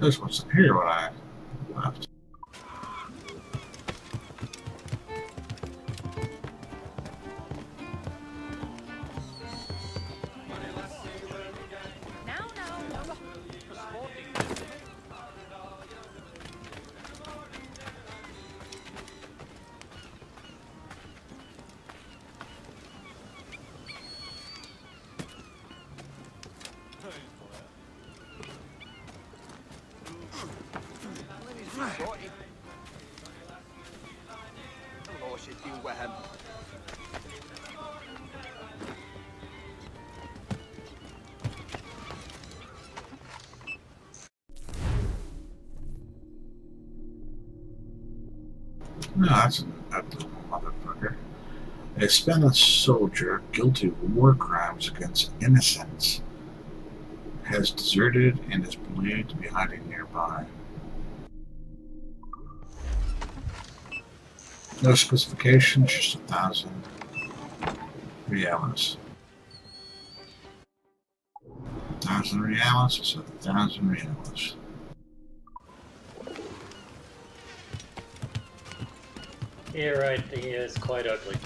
This wasn't here when I left. No, that's an ugly motherfucker. A Spanish soldier guilty of war crimes against innocents has deserted and is believed to be hiding nearby. No specification, just 1,000 reales. 1,000 reales is 1,000 reales. You're right, he is quite ugly.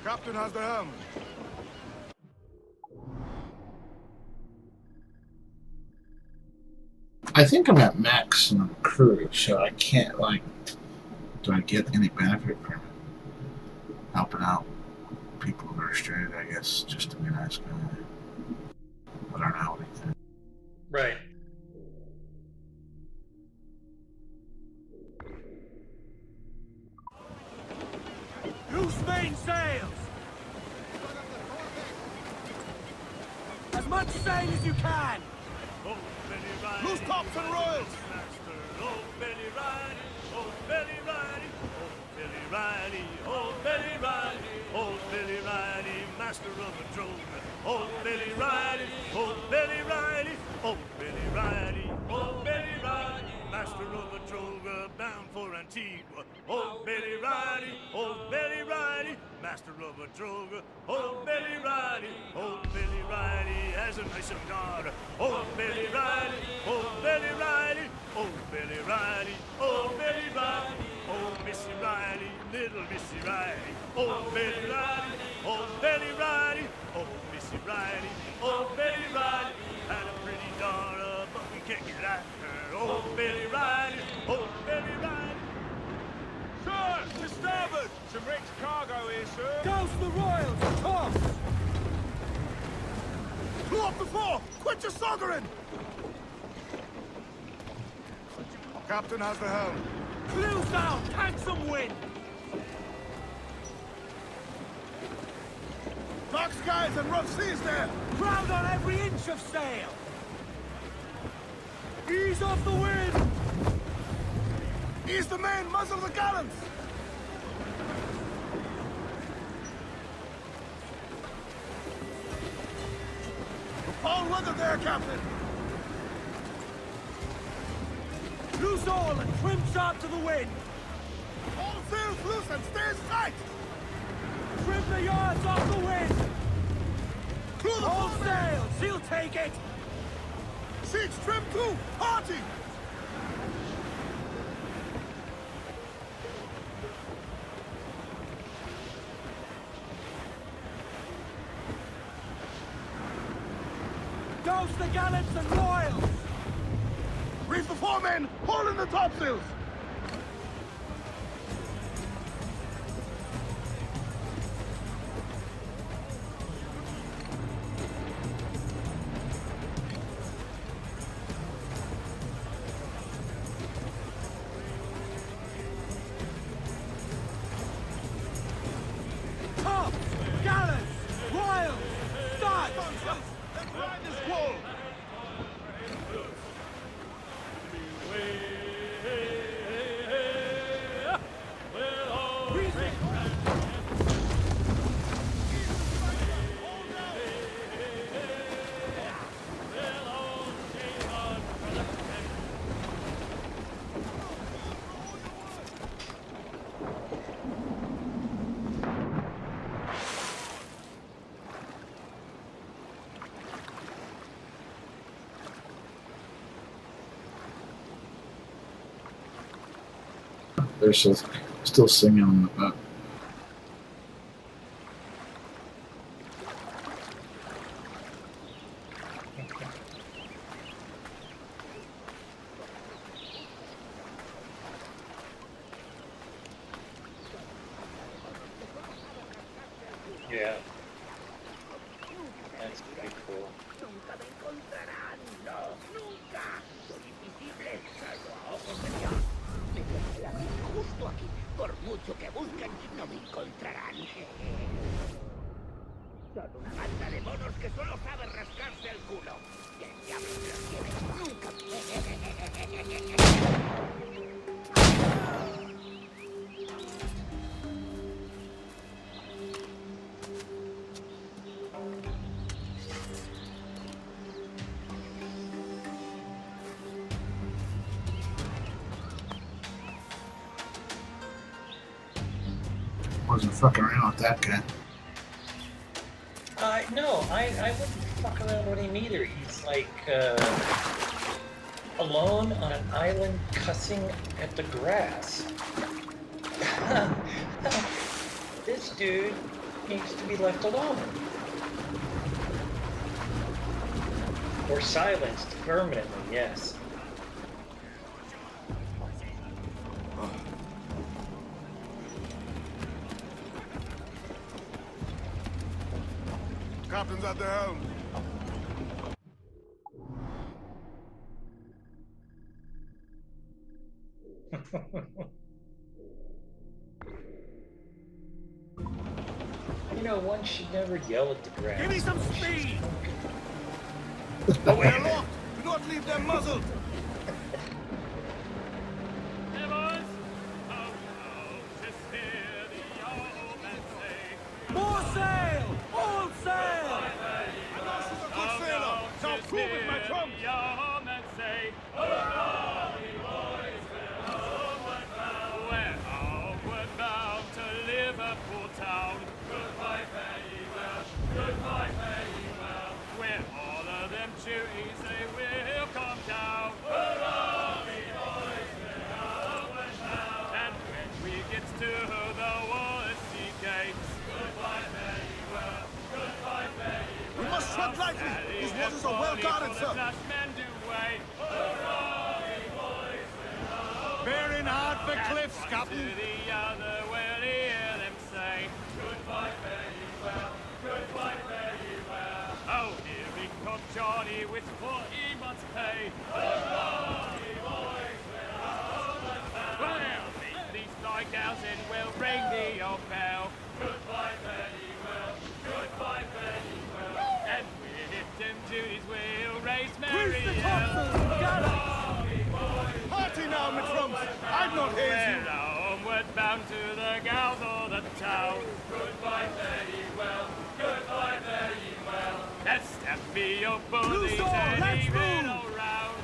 Captain has the helm. I think I'm at max on the crew, so I can't, like, do I get any benefit from helping out people who are stranded, I guess, just to be a nice guy. I don't know what you think. Right. Loose main sails! As much sail as you can! Loose tops and royals! Old Billy Riley, old Billy Riley, old Billy Riley, old Billy Riley, old Billy Riley, master of the throne. Old Billy Riley, old Billy Riley, old Billy Riley, old Billy Riley, master of the Troga, bound for Antigua. Old Billy Riley, old Billy Riley, master of a Troga. Old Billy Riley, old Billy Riley, has a nice cigar. Old Billy Riley, old Billy Riley, old Billy Riley, old Billy Riley, old Missy Riley, little Missy Riley. Old Billy Riley, old Billy Riley, old Missy Riley, old Billy Riley, had a pretty daughter, but we can't get at her. Old Billy Riley, old Billy Riley. Sir, to starboard! Some rich cargo here, sir. Goes the Royals, toss! Pull up the fore! Quit your soggering! Captain has the helm. Clews down, catch some wind! Dark skies and rough seas there! Crowd on every inch of sail! Ease off the wind! Ease the main, muzzle the gallants! Foul weather there, Captain! Loose all and trim sharp to the wind! All sails loose and stays tight! Trim the yards off the wind! Clew the All fore sails, he'll take it! Sheets trim too! Party! Douse the gallants and royals! Reef the foremen! Haul in the topsails! they're still singing on the boat. Yeah. That's pretty cool. Nunca me encontrarán, no, nunca. Soy invisible, salvo a ojos de Dios. Me quedaré aquí, justo aquí. Por mucho que busquen, no me encontrarán. Son una banda de monos que solo saben rascarse el culo. ¿Qué diablos los tiene? Nunca. Wasn't fucking around with that guy. No, I wouldn't fuck around with him either. He's like, alone on an island cussing at the grass. This dude needs to be left alone. Or silenced permanently, yes. Captain's at the helm. You know, one should never yell at the grass. Give me some speed! Away aloft! Do not leave them muzzled! Hey, boys! Oh, no, just hear the old man say, more sail! All sail! And now she's a good sailor! Now prove it, my trunk! The old man say, we're homeward bound to Liverpool town. Goodbye, fare well. Goodbye, fare well. Where all of them duties they will come down. And when we get to the Wallasey gates, goodbye, fare well. Goodbye, fare well. We must tread lightly! These waters are well guarded, sir! Men do wait. Bearing hard for cliffs, To Captain! the other will hear them say, goodbye, fare you well, goodbye, fare you well. Oh, here we come, Johnny, with 40 months' pay. Well, meet these fly gals and we'll ring the old bell. Goodbye, fare you well, goodbye, fare you well. And with them duties we'll raise merry yell. Party now, my trunks! I've not We're hazed you! homeward bound to the gals of the town. Goodbye, fare ye well. Goodbye, fare ye well. Let's step me your bullies all, and let's even move. all round.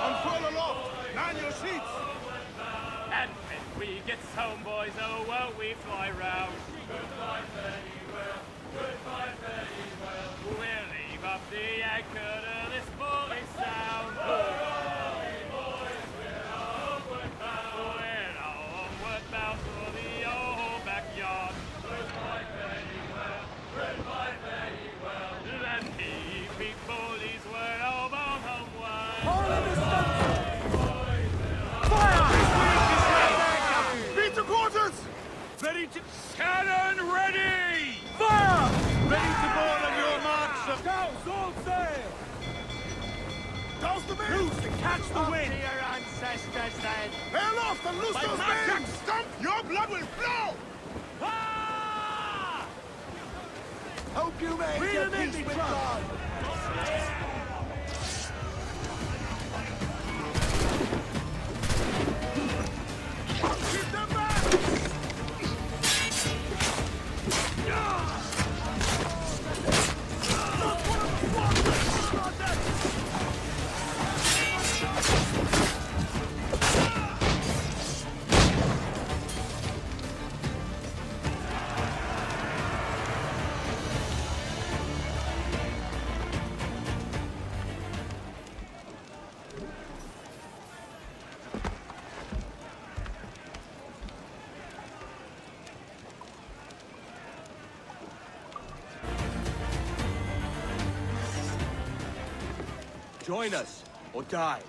Unfurl aloft! Man your sheets! And when we get home, boys, oh, won't we fly round? Goodbye, fare ye well. Goodbye, fare ye well. We'll leave up the anchor to this bully sound. We're homeward bound for the old backyard. Goodbye, fare ye well. Goodbye, fare ye well. And he big bullies were all bound homeward. Beat to quarters! Ready to cannon ready! Fire! Ready to board on your march, sir! Scouts all sail! Douse the men! Loose and catch the wind! Your ancestors then! Hail off and loose those men! Stump! Your blood will flow! Ah! Hope you may Freedom in me, God! Keep them back! Join us, or die.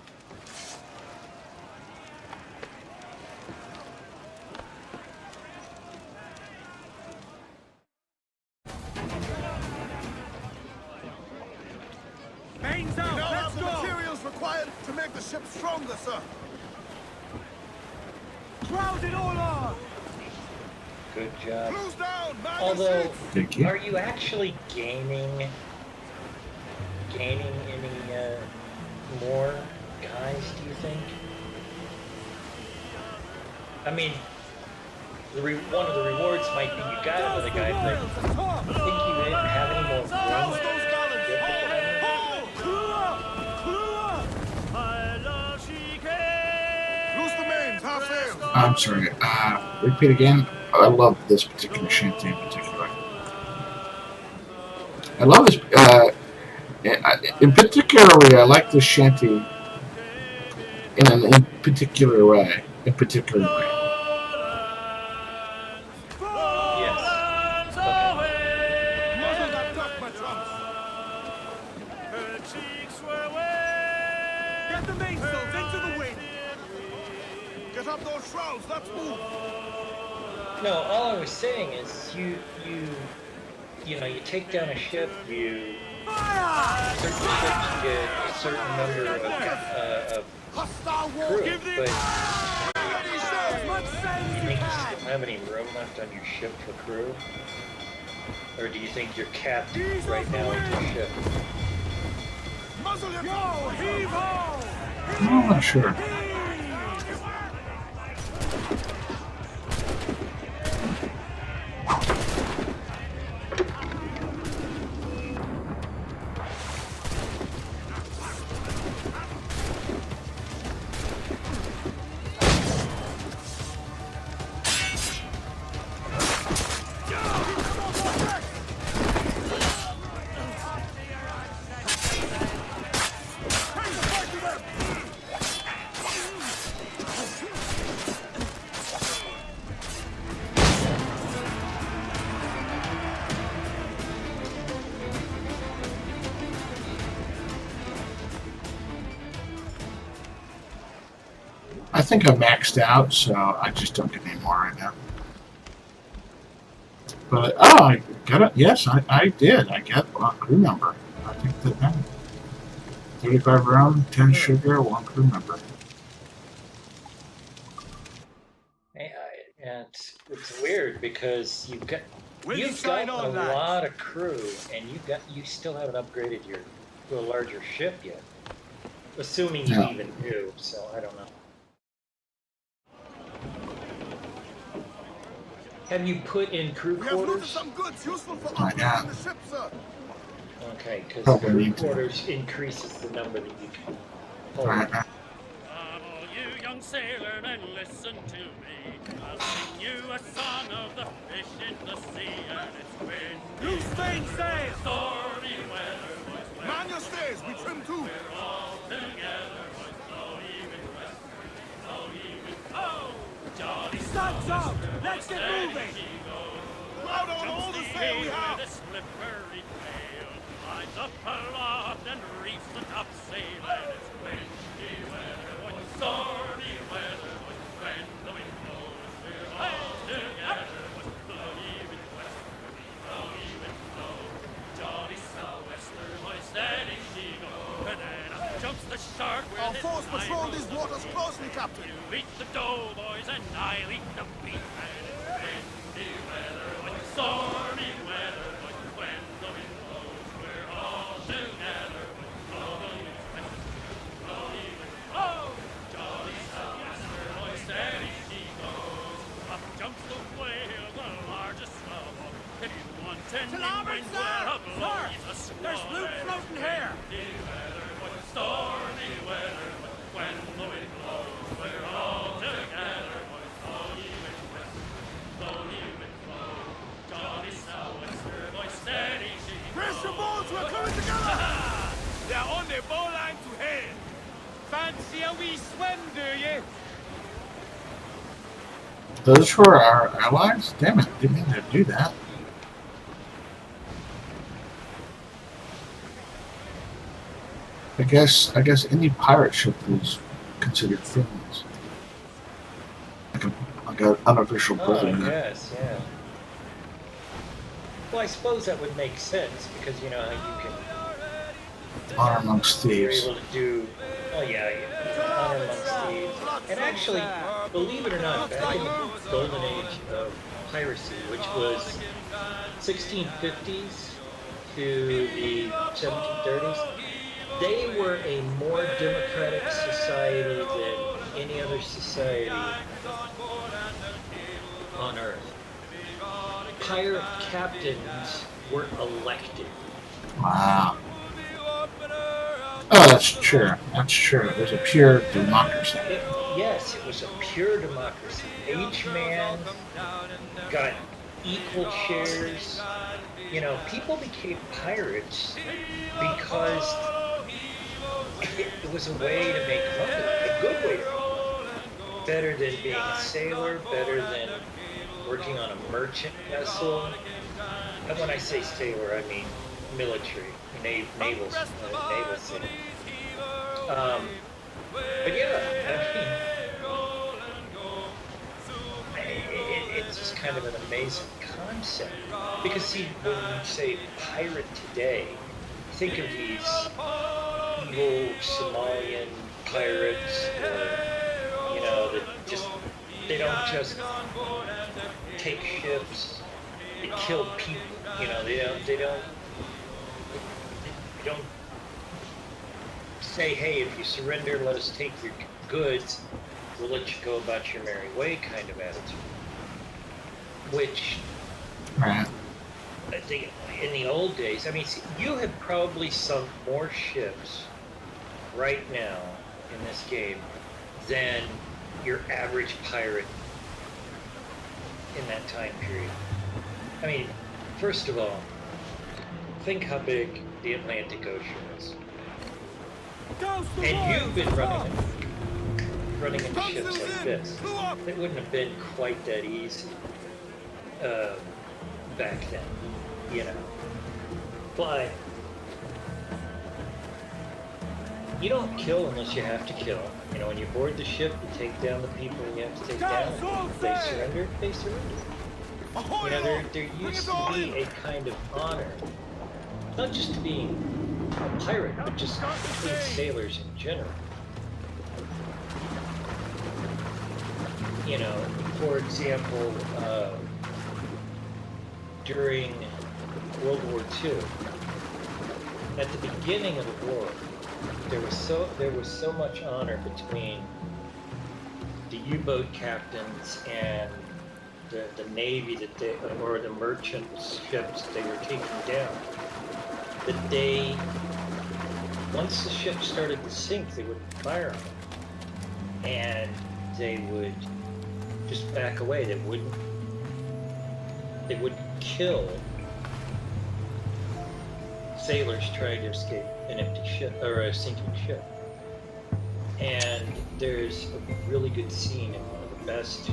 Mains out, let's go! Materials required to make the ship stronger, sir. Crowd it all on! Good job. Close down, man. Although, Thank you. are you actually gaining any more guys, do you think? I mean, one of the rewards might be you got another guy, but I think you didn't have any more room. Loose the mains, half sail. I'm sorry. Repeat again. I love this particular shanty in particular. I love this. In particularly, I like this shanty in a particular way. Yes. Okay. Muzzle that duck, my trunks. Her cheeks were wet. Get the mainsails into the wind. Get up those shrouds, let's move. No, all I was saying is you take down a ship, certain ships get a certain number of Hostile war. crew, Give the but ready sails, much do sail you as you think you can. still have any room left on your ship for crew? Or do you think you're capped right now with your ship? Muzzle your Yo, guns. heave ho! I'm not sure. I think I'm maxed out, so I just don't get any more right now. But I got it. Yes, I did. I got a crew member. I think that 35 rum, 10 sugar, 1 crew member. And it's weird because you've got a lot of crew, and you still haven't upgraded to a larger ship yet. Assuming you No. even do, so I don't know. Have you put in crew We have looted quarters? some goods useful for I operating got. the ship, sir. Okay, because Probably crew need to. quarters increases the number that you can hold. Alright, Come all you young sailormen, listen to me. I'll sing you a song of the fish in the sea and its wind. Loose mainsail! Stormy weather, boys, Man your stays, we trim too. we're all together, boys, so even west, so even oh, jolly Sun's out. Let's get moving. Crowd on all the sail we have. The slippery tail lines up aloft and reefs the topsail and it's windy weather, when stormy weather, when the wind blows, we're all together, when bloody wind west, blowy wind blow, jolly sou'wester, boy, steady she goes, and then up jumps the shark with Our his force nine patrol rows these of waters closely, Captain. you eat the dough, boys, and I'll eat the beef. And it's windy weather, when stormy weather, when the wind blows, we're all together. Blowing west, blowing west, oh, jolly sou'wester, boy, steady she goes. Up jumps the whale, the largest swell. If you want tending wind, well, up blows a squall. There's loot floating here. Windy weather, when stormy weather, when the wind blows, we're all together. Blowy wind west, blowy wind blow, jolly sou'wester, boy, steady she Brace your goes. balls, we're coming together. They're on their bowline to head. Fancy a wee swim, do you? those were our allies? Damn it, didn't mean to do that. I guess any pirate ship is considered friendlies. Like an unofficial Oh, president. yes, yeah. Well, I suppose that would make sense because you know how you can. Honor amongst You're thieves. able to do. Oh yeah, honor amongst thieves. And actually, believe it or not, back in the golden age of piracy, which was 1650s to the 1730s, they were a more democratic society than any other society on Earth. Pirate captains were elected. Wow. Oh, that's true. That's true. It was a pure democracy. Yes, it was a pure democracy. Each man got equal shares. You know, people became pirates because it was a way to make money, a good way to make money. Better than being a sailor, better than working on a merchant vessel. And when I say sailor, I mean military, naval sailor. But yeah, I mean, it's just kind of an amazing concept. Because see, when you say pirate today, think of these evil Somalian pirates, or, you know, that just, they don't just take ships, they kill people, you know, they don't say, hey, if you surrender, let us take your goods, we'll let you go about your merry way kind of attitude. Which, Right. I think in the old days, I mean, see, you have probably sunk more ships right now in this game than your average pirate in that time period. I mean, first of all, think how big the Atlantic Ocean is. And you've been running into ships like this. It wouldn't have been quite that easy back then, you know. But you don't kill unless you have to kill. You know, when you board the ship, you take down the people you have to take down. If they surrender, they surrender. You know, there used to be a kind of honor, not just to being a pirate, but just between sailors in general. You know, for example, during World War II, at the beginning of the war, there was so much honor between the U-boat captains and the Navy or the merchant ships they were taking down, that they, once the ship started to sink, they would fire on them, and they would just back away. They wouldn't kill sailors trying to escape an empty ship or a sinking ship. And there's a really good scene in one of the best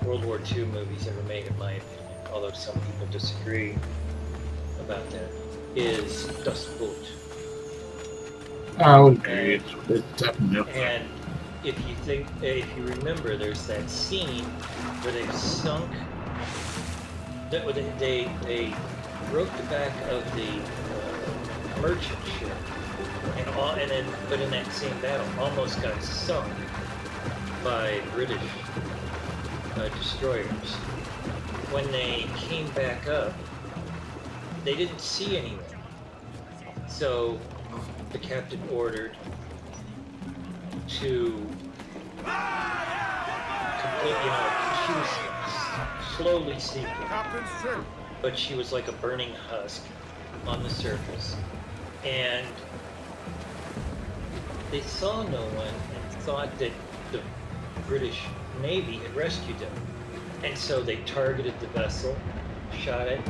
World War II movies ever made, in my opinion, although some people disagree about that, is Das Boot. I would agree. It's definitely up there. And if you remember, there's that scene where they've sunk, they broke the back of the merchant ship, but in that same battle, almost got sunk by British destroyers. When they came back up, they didn't see anyone. So the captain ordered to complete, you know, she was slowly sinking, but she was like a burning husk on the surface. And they saw no one and thought that the British Navy had rescued them. And so they targeted the vessel, shot it,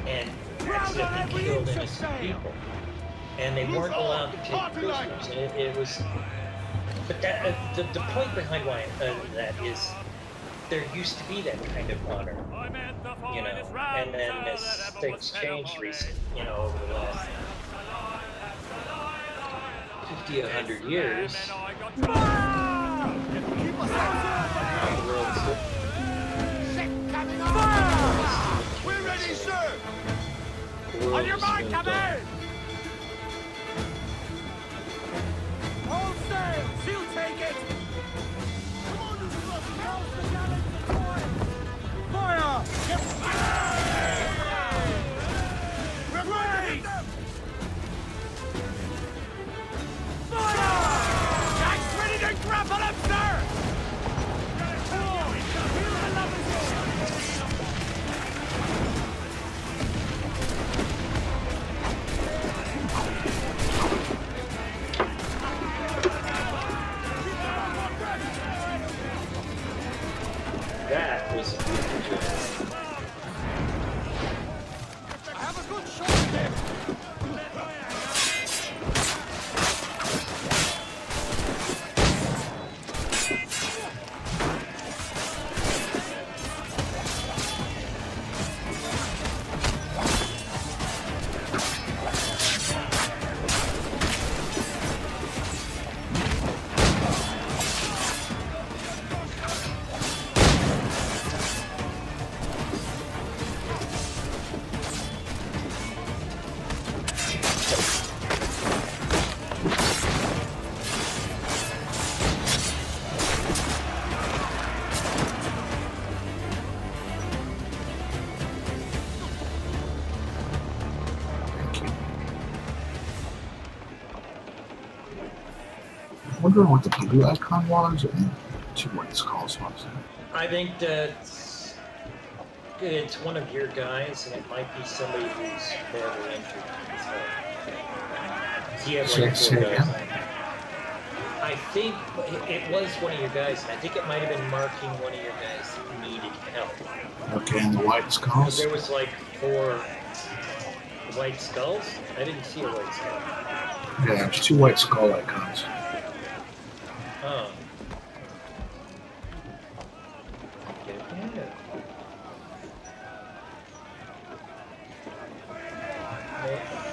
and accidentally killed innocent people. And they weren't allowed to take prisoners. And it was... But that the point behind why that is, there used to be that kind of honor, you know, and then as things changed recently, you know, over the last 50, 100 years. Keep us The world's We're ready, sir! the world On your is mark, moved come on. in! Hold sail! She'll take it! Come on, you sluts! Now's the challenge to fire! Fire! We're ready! Fire! Jack's ready to grapple him, sir! That was a beautiful job. I have a good shot at him! Thank you. I'm wondering what the blue icon was and two white skulls was. I think that it's one of your guys, and it might be somebody who's badly injured. So, you have like Say four guys. again? I think it was one of your guys, and I think it might have been marking one of your guys that needed help. Okay, and the white Because skulls? there was like 4 white skulls. I didn't see a white skull. Yeah, there's two white skull icons. Oh. Yeah.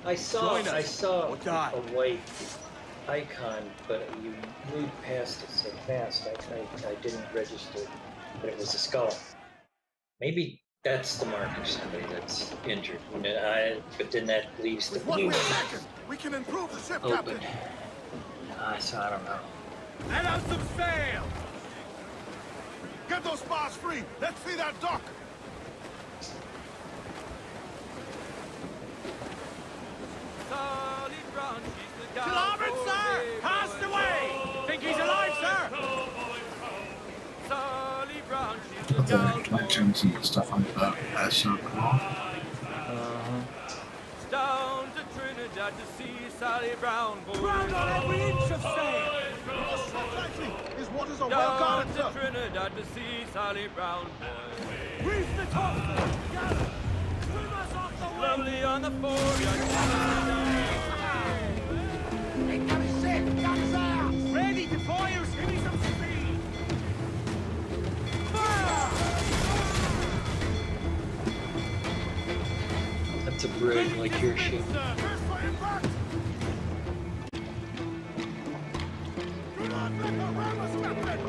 I saw or die. a white icon, but you moved past it so fast. I didn't register that it was a skull. Maybe that's the mark of somebody that's injured. But then that leaves the With what blue we're one lacking, we can improve the ship, open. Captain! So I don't know. Let out some sail! Get those spars free! Let's see that dock! To larboard, sir! Cast away! Think he's alive, sir? But the connections and stuff on the boat. That's so cool. Down to Trinidad to see Sally Brown. Ground on every inch of sail! His waters are well Down guarded, to sir! Trinidad to see Sally Brown. Reef the topsail! Gallop! Swim us off the wind! Lovely on the foreyard. Hey, got his ship! Got his ass! Ready to fire! Give me some speed! Fire! That's a brig like your ship. First fire back! Do not let her ram us, Captain!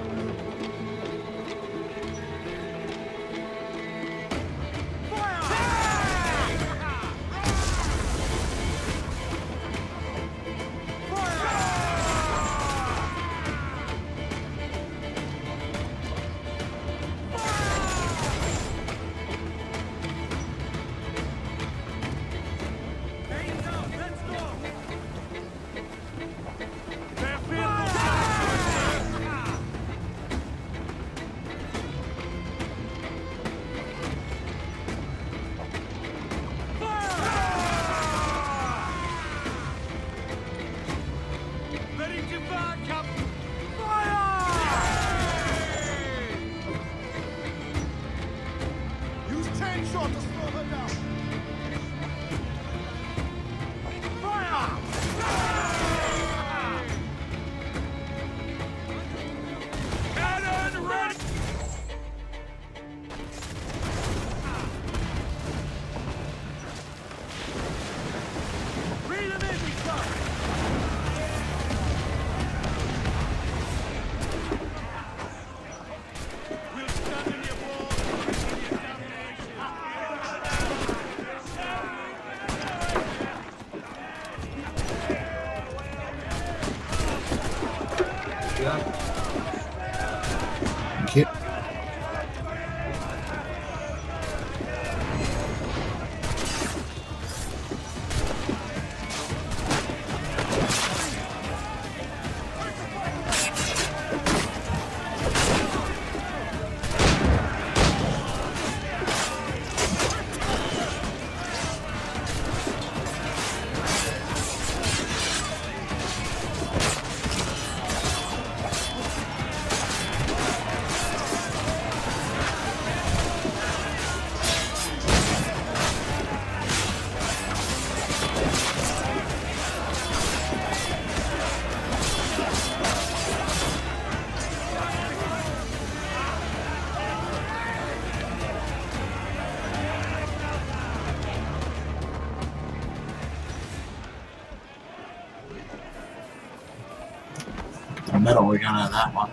of metal we got out of that one.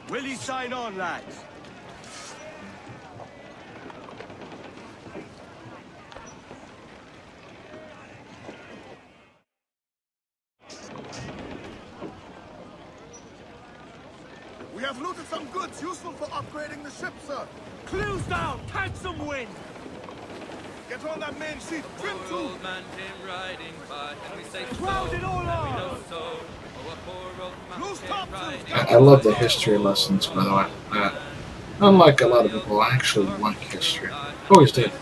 Will you sign on, lads? We have looted some goods useful for upgrading the ship, sir. Clues down! Catch some wind! Get on that main sheet. Trim Poor to. old man came riding by, and we say Crowd it all and we on! know so. Oh, a poor old man Loose came top to. riding I love the history lessons, by the way. Unlike a lot of people, I actually like history. Always did.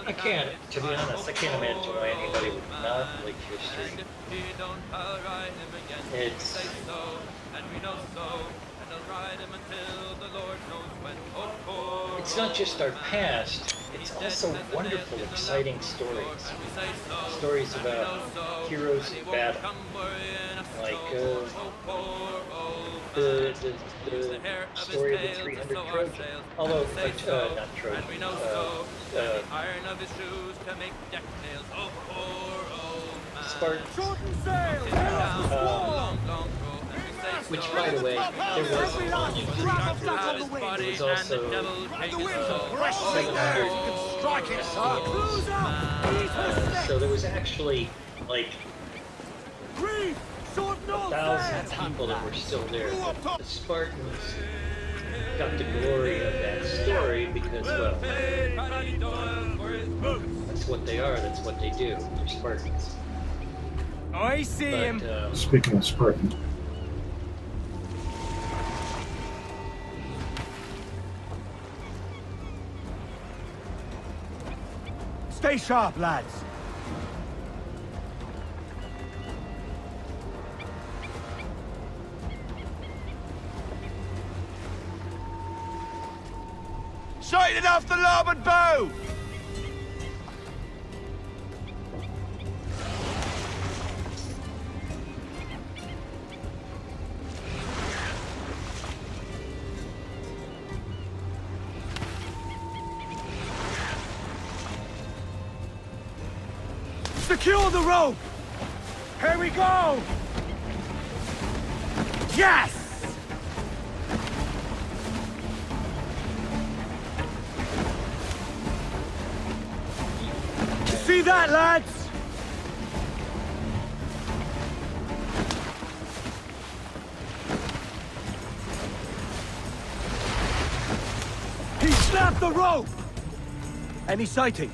I can't, to be honest, I can't imagine why anybody would not like history. It's not just our past, it's also wonderful, exciting stories. Stories about heroes in battle. Like the story of the 300 Trojans. Although, not Trojans. Iron of his shoes to make deck nails. Oh, poor old man. Spartans. Shorten sail! Head off the Long, long row, and we say Which, so. by the way, there was Every last drop of dust on the wind! There was also Strike it, sir. Clues out! Eat her neck! so there was actually like Reef! Shorten all thousands sail! of people that were still there. But the Spartans got the glory of that story because, well, that's what they are. That's what they do. They're Spartans. I see him! But Speaking of Spartans, Stay sharp, lads! Sight it off the larboard bow. Secure the rope! Here we go! Yes! See that, lads? He snapped the rope! Any sighting?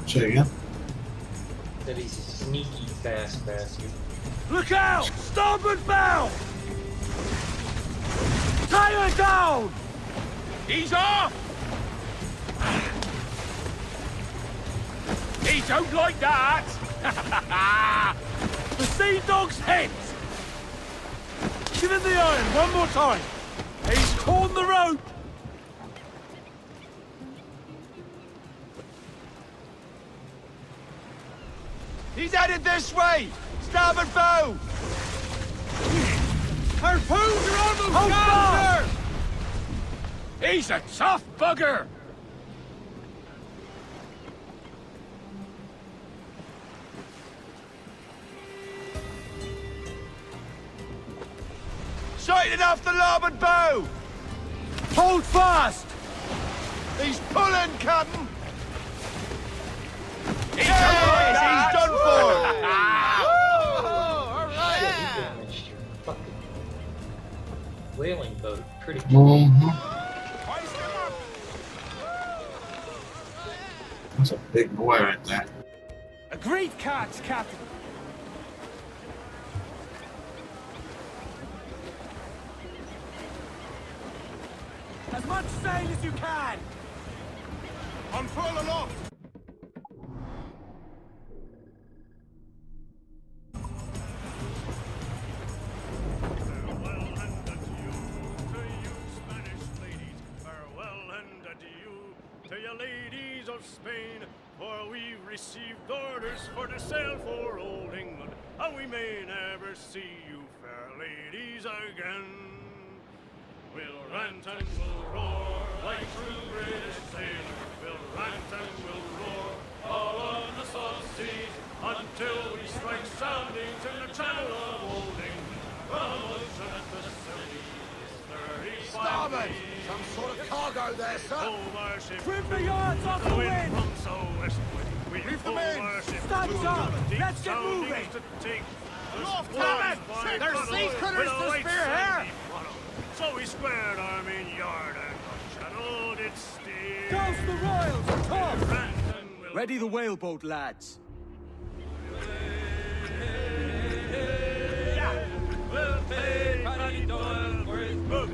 say again. that he's a sneaky fast bastard. Look out! Starboard bow! Tie her down! He's off! He don't like that! The sea dog's hit! Give him the iron one more time! He's torn the rope! He's headed this way! Starboard bow! Harpoons are almost Hold down, sir! He's a tough bugger! Sighted off the larboard bow! Hold fast! He's pulling, Captain! He's done for! Shit, he damaged your fucking whaling boat pretty good. Mm-hmm. That's a big boy right there. A great catch, Captain! As much sail as you can! Unfurl aloft. Farewell and adieu to you Spanish ladies. Farewell and adieu to you ladies of Spain. For we've received orders for to sail for old England, and we may never see you fair ladies again. We'll rant and we'll roar. like true British sailors, we'll rant and we'll roar all on the salt seas until we strike soundings in the channel of Old England. From ocean to sea is 35 Starboard! leagues. Some sort of cargo there, sir. Hold our ship Trim the true yards to off the the wind wind. from so westward. We Reef the hold main. our ship Stand true up. to the deep Let's get soundings moving. to take the Aloft, squad Captain. by There's cuddle sea critters with a to light spear here. sandy funnel. So we squared our main yard and the channel did steer. Toast the royals, toast! Rant and we'll Ready the whaleboat, lads. We'll pay Paddy Doyle for his boots.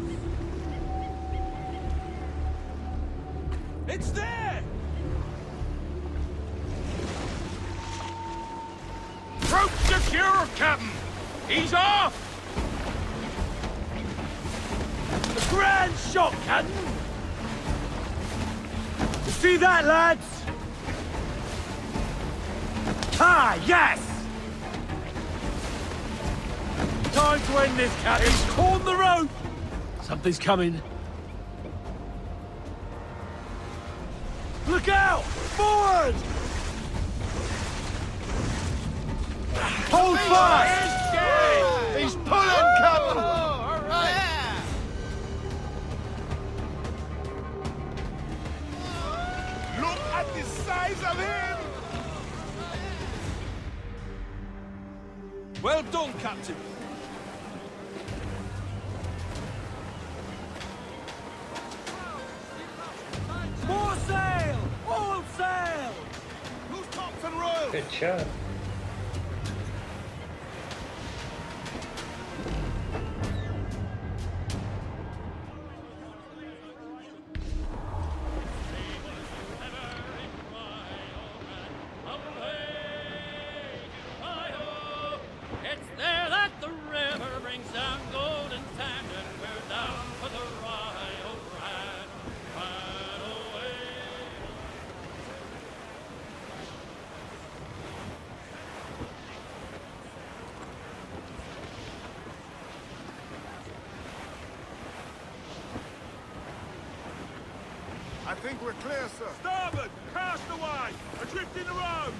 It's there! Rope secure, Captain! He's off! A grand shot, Captain! You see that, lads? Ah, yes! Time to end this, Captain. He's torn the rope! Something's coming. Look out! Forward! Hold fast! He's pulling, Captain! Look at the size of him! Well done, Captain. More sail! All sail! Who's tops and royals? Good job. It's there that the river brings down golden sand, and we're down for the ride, oh ride, ride away. I think we're clear, sir. Starboard! Cast away! Adrift in the road!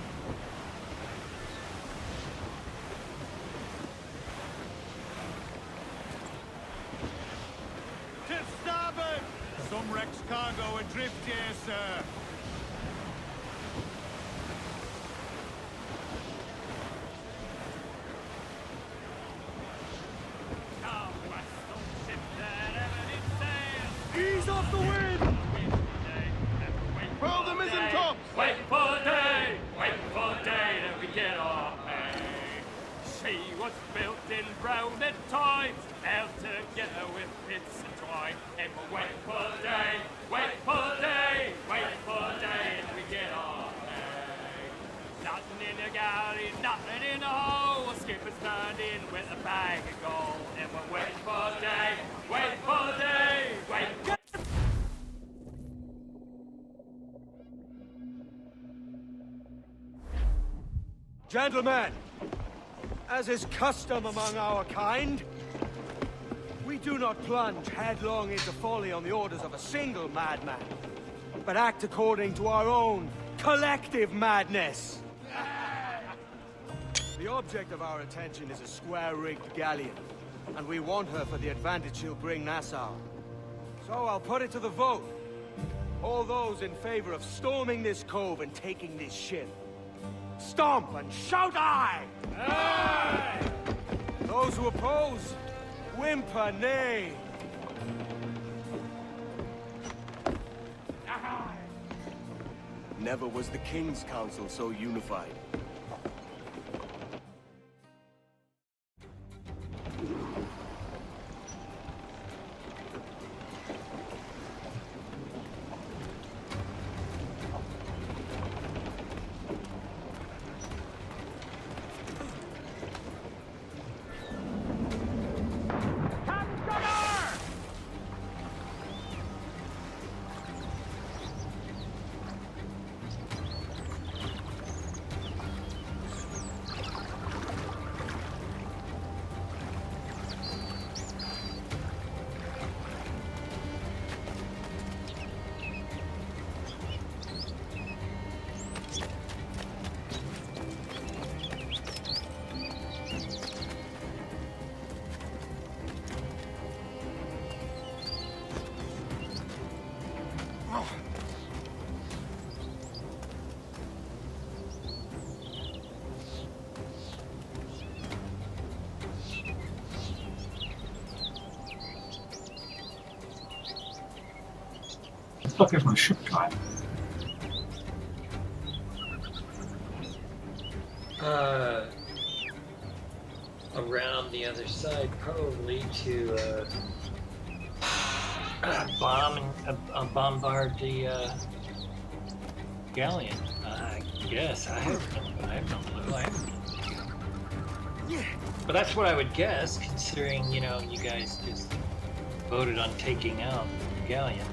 To starboard! Some wreck's cargo adrift here, sir. Now, west, don't ship that ever did sail. Ease off the wind! Roll the mizzen tops! Wait for day, wait for day that we get our pay. She was built in browning times, held together with bits and twine. And we'll wait for day, wait for day, wait for day that we get our pay. Nothing in the galley, nothing in the hole. Skipper's turned in with a bag of gold. And we'll wait for day, wait for day, wait for Gentlemen, as is custom among our kind, we do not plunge headlong into folly on the orders of a single madman, but act according to our own collective madness. The object of our attention is a square-rigged galleon, and we want her for the advantage she'll bring Nassau. So I'll put it to the vote. All those in favor of storming this cove and taking this ship, stomp and shout aye! Aye! Those who oppose, whimper nay. Never was the King's Council so unified. fuck is my ship going? Around the other side, probably to bombard the galleon. I guess I have no clue. But that's what I would guess, considering you guys just voted on taking out the galleon.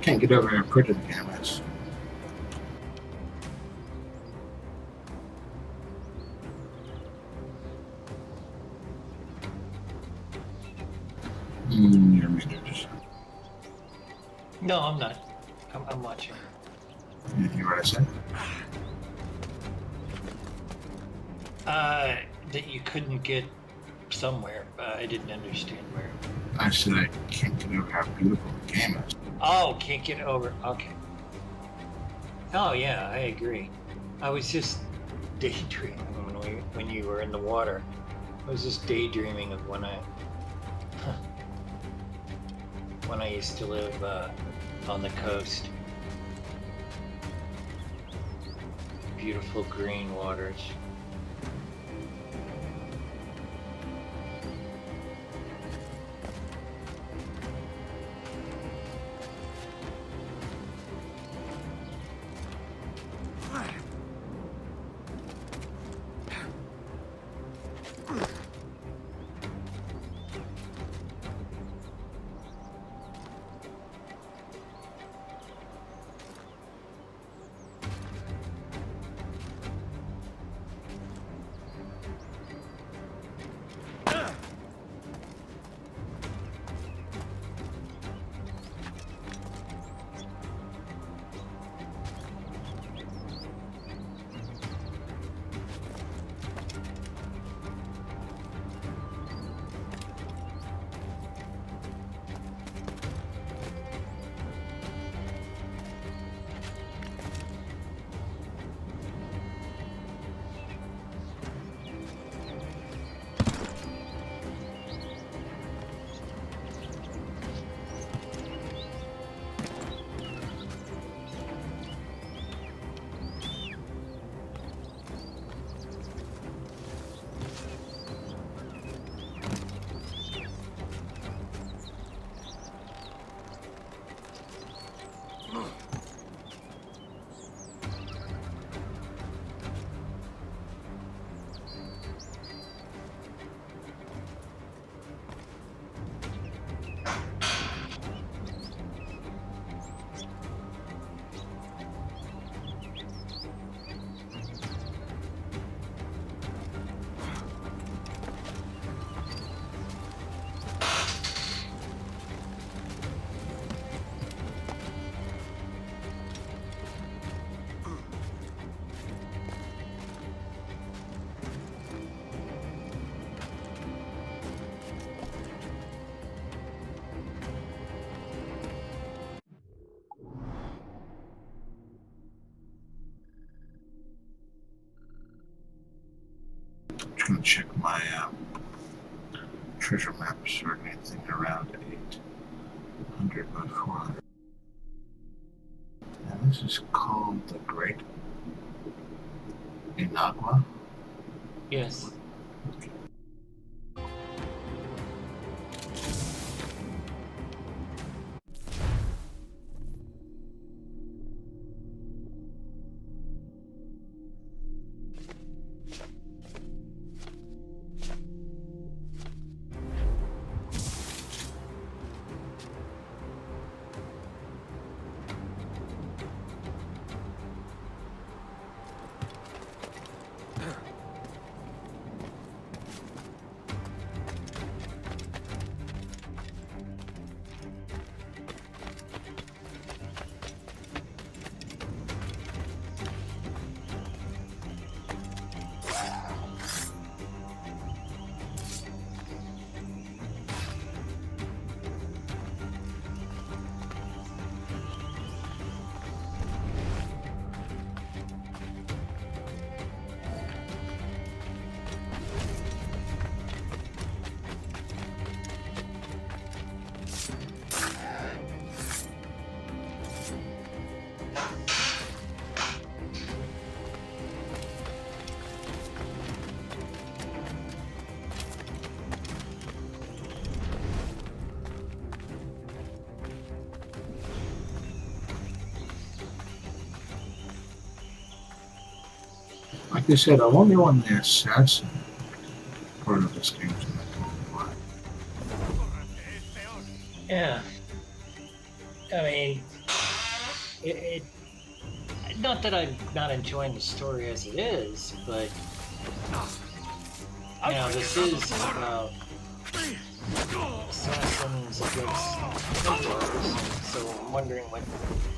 Can't get over here and put it again. That's you're muted. No, I'm not. I'm watching. You hear what I said? That you couldn't get somewhere. I didn't understand where. I said I can't get over how beautiful the game is. Oh, can't get over. Okay. Oh yeah, I agree. I was just daydreaming when you were in the water. I was just daydreaming of when I used to live on the coast. Beautiful green waters. Trying to check my treasure maps or anything around 800 by 400. And This is called the Great Inagua. Yes. Like I said, I'm only on the assassin part of this game tonight. Yeah. I mean, it not that I'm not enjoying the story as it is, but you know, this is about assassins against Templars, so I'm wondering what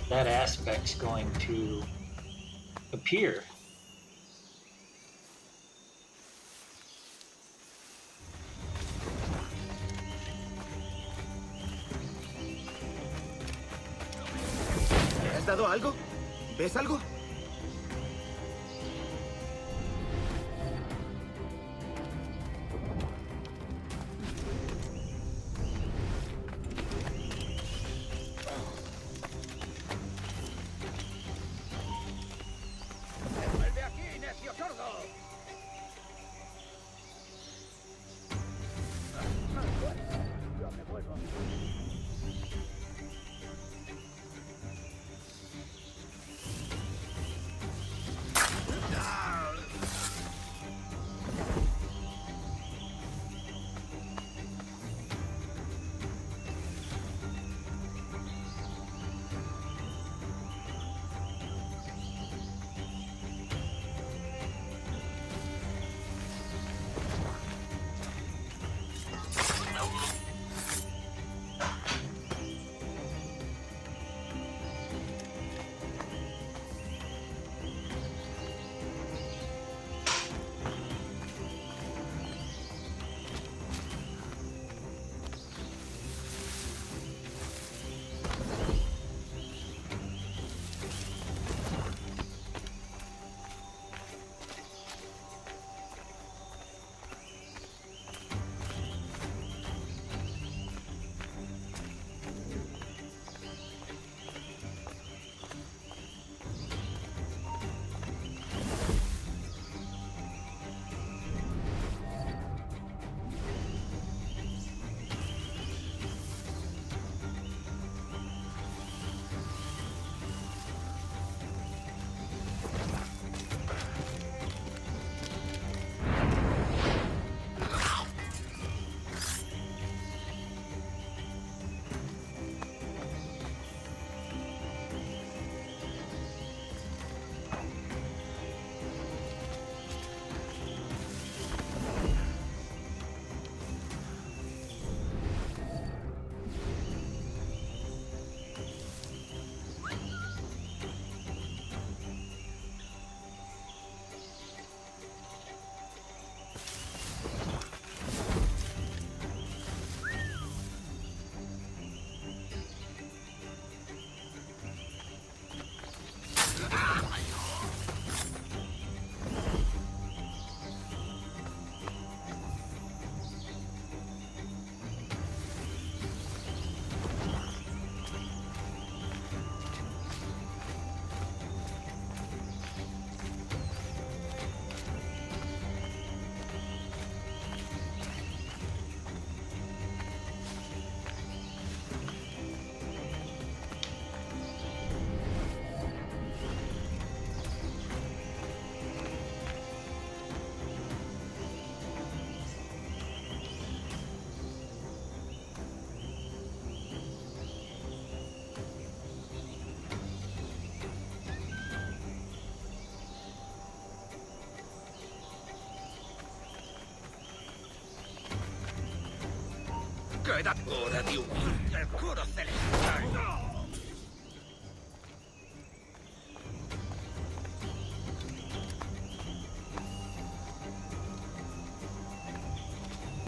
that aspect's going to appear. ¿Has dado algo? ¿Ves algo? ¡Vuelve aquí, necio sordo! Yo me vuelvo. Quedad hora de unirte al coro celestial.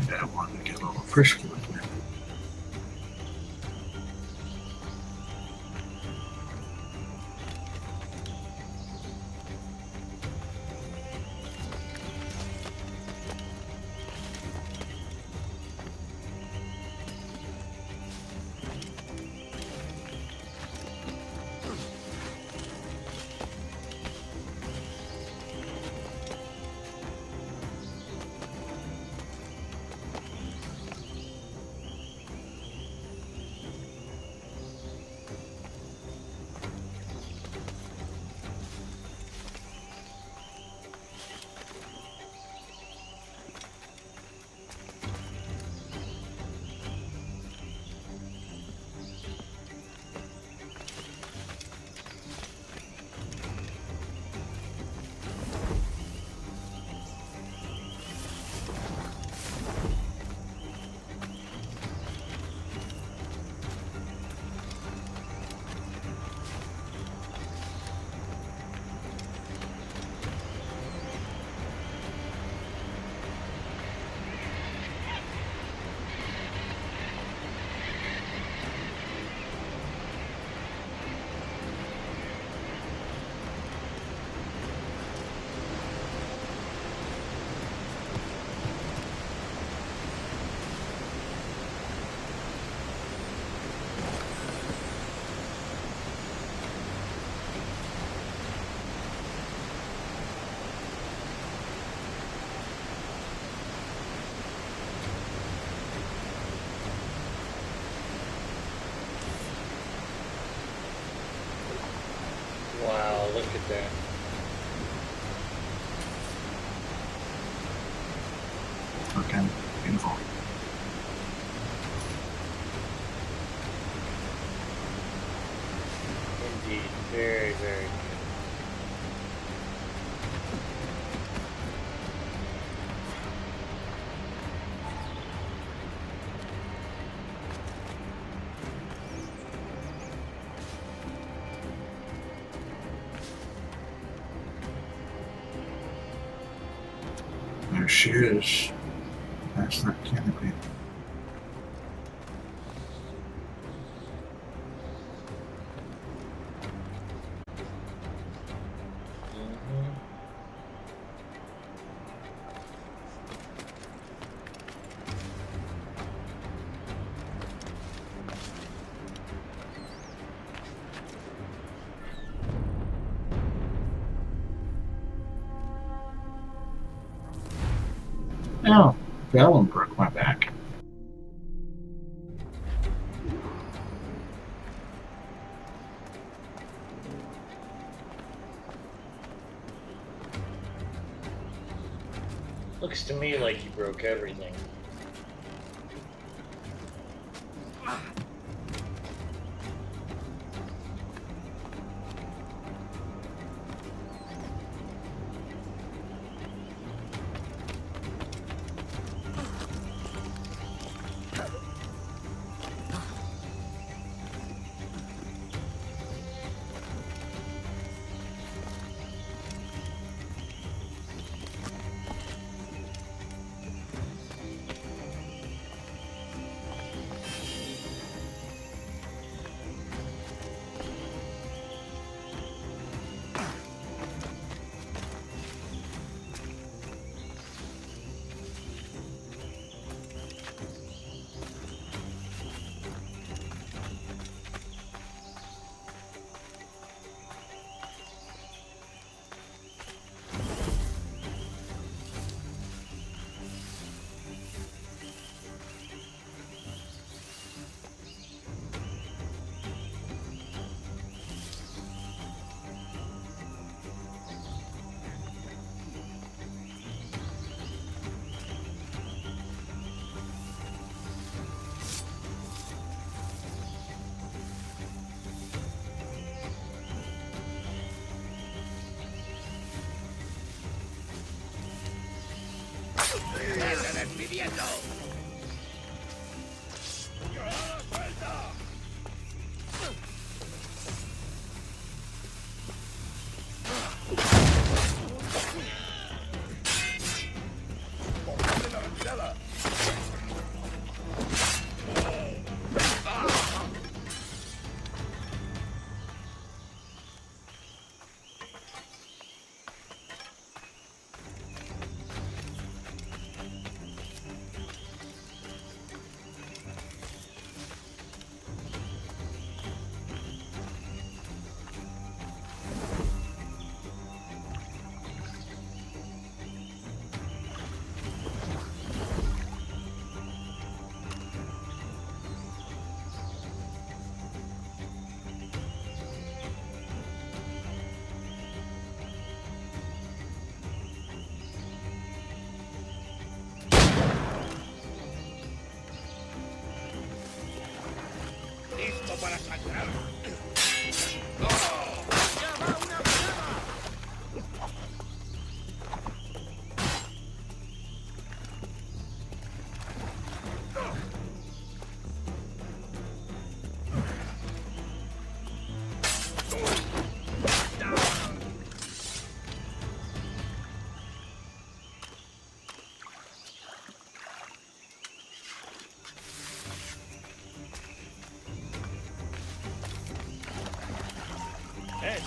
Yeah, I wanted to get a little frisky with me. Wow, look at that. Okay, beautiful. Indeed. Very, very good. There she is. That's that canopy. Mm-hmm. Oh, Vellum broke my back. Looks to me like you broke everything.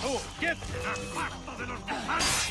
¡Tú, quién será cuarto de los gusanos!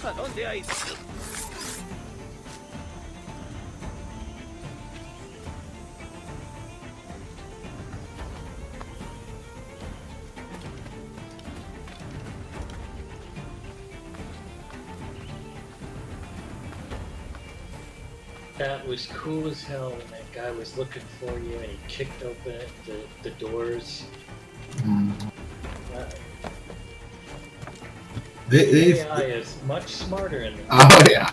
¿A dónde hay? That was cool as hell when that guy was looking for you and he kicked open the doors. The AI is much smarter in this. Oh yeah.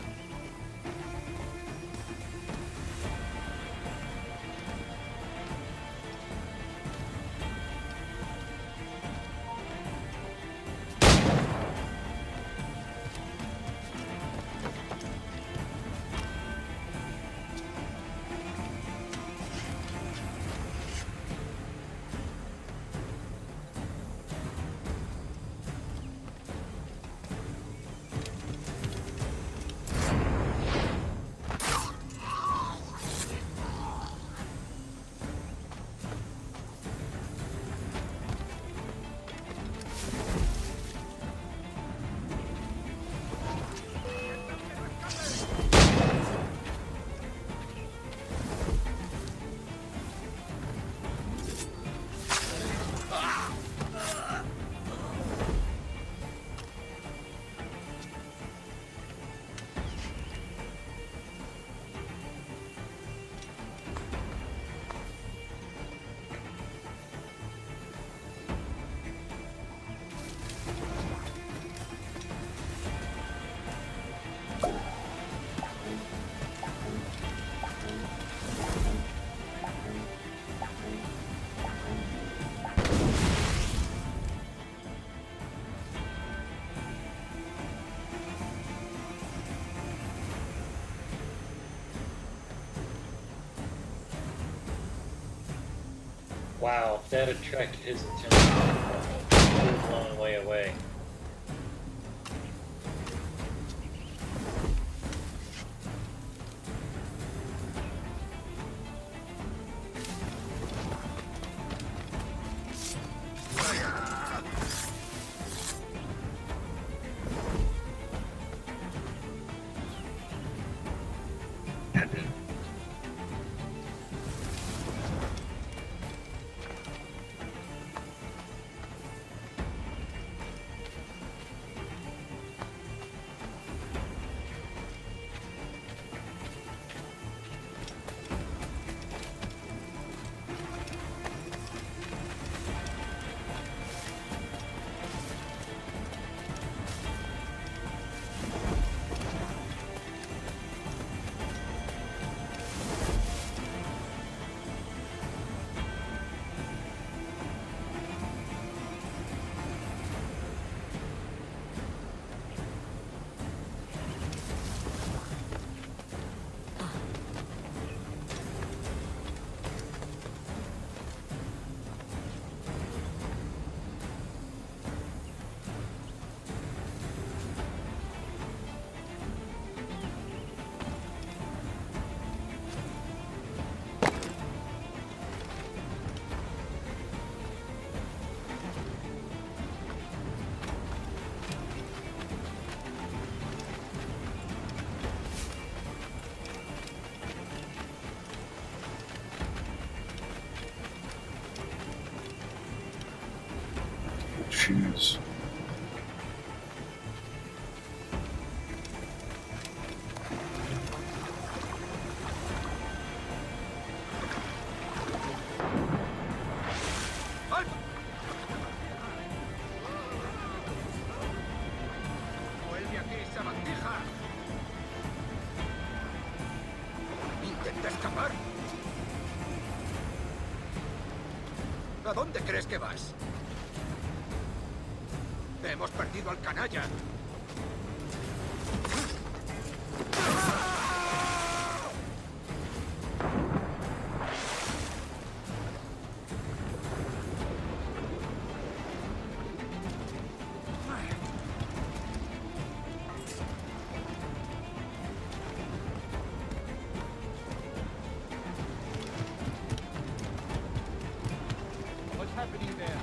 Wow, that attracted his attention. He was a long way away. I did. Shoes. ¡Vuelve aquí, sabandija! ¿Intenta escapar? ¿A dónde crees que vas? Hemos perdido al canalla. What's happening there?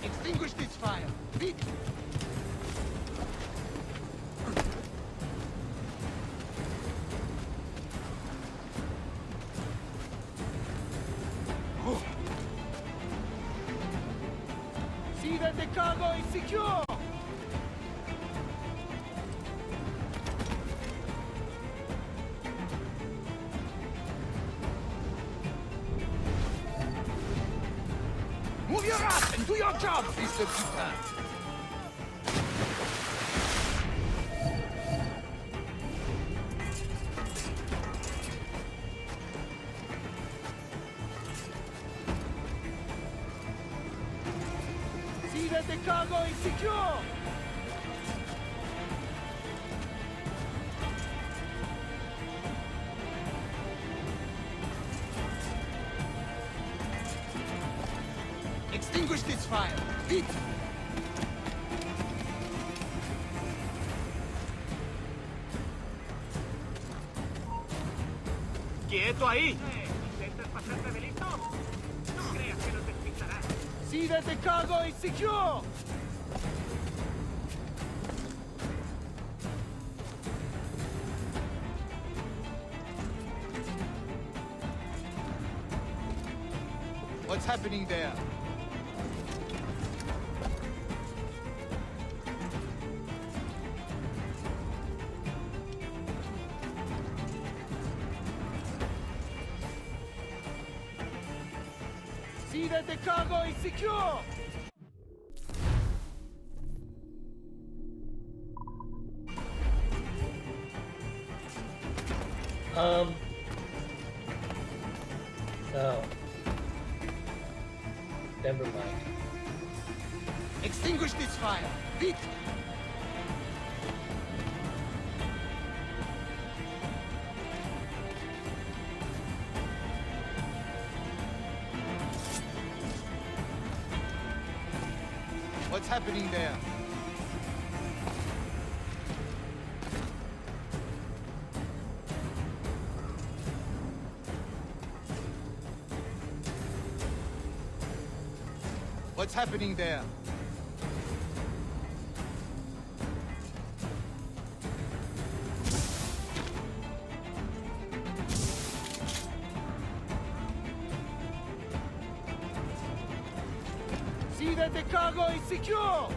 Extinguish this fire! Beat! See that the cargo is secure! Move your ass and do your job, fils de putain! See that the cargo is secure! Extinguish this fire! Beat! ¡Quieto ahí! ¿Intentas pasarte de listo? No creas que no te despistarás. See that the cargo is secure! What's happening there? See that the cargo is secure! Oh. Never mind. Extinguish this fire! Vite! What's happening there? What's happening there? See that the cargo is secure!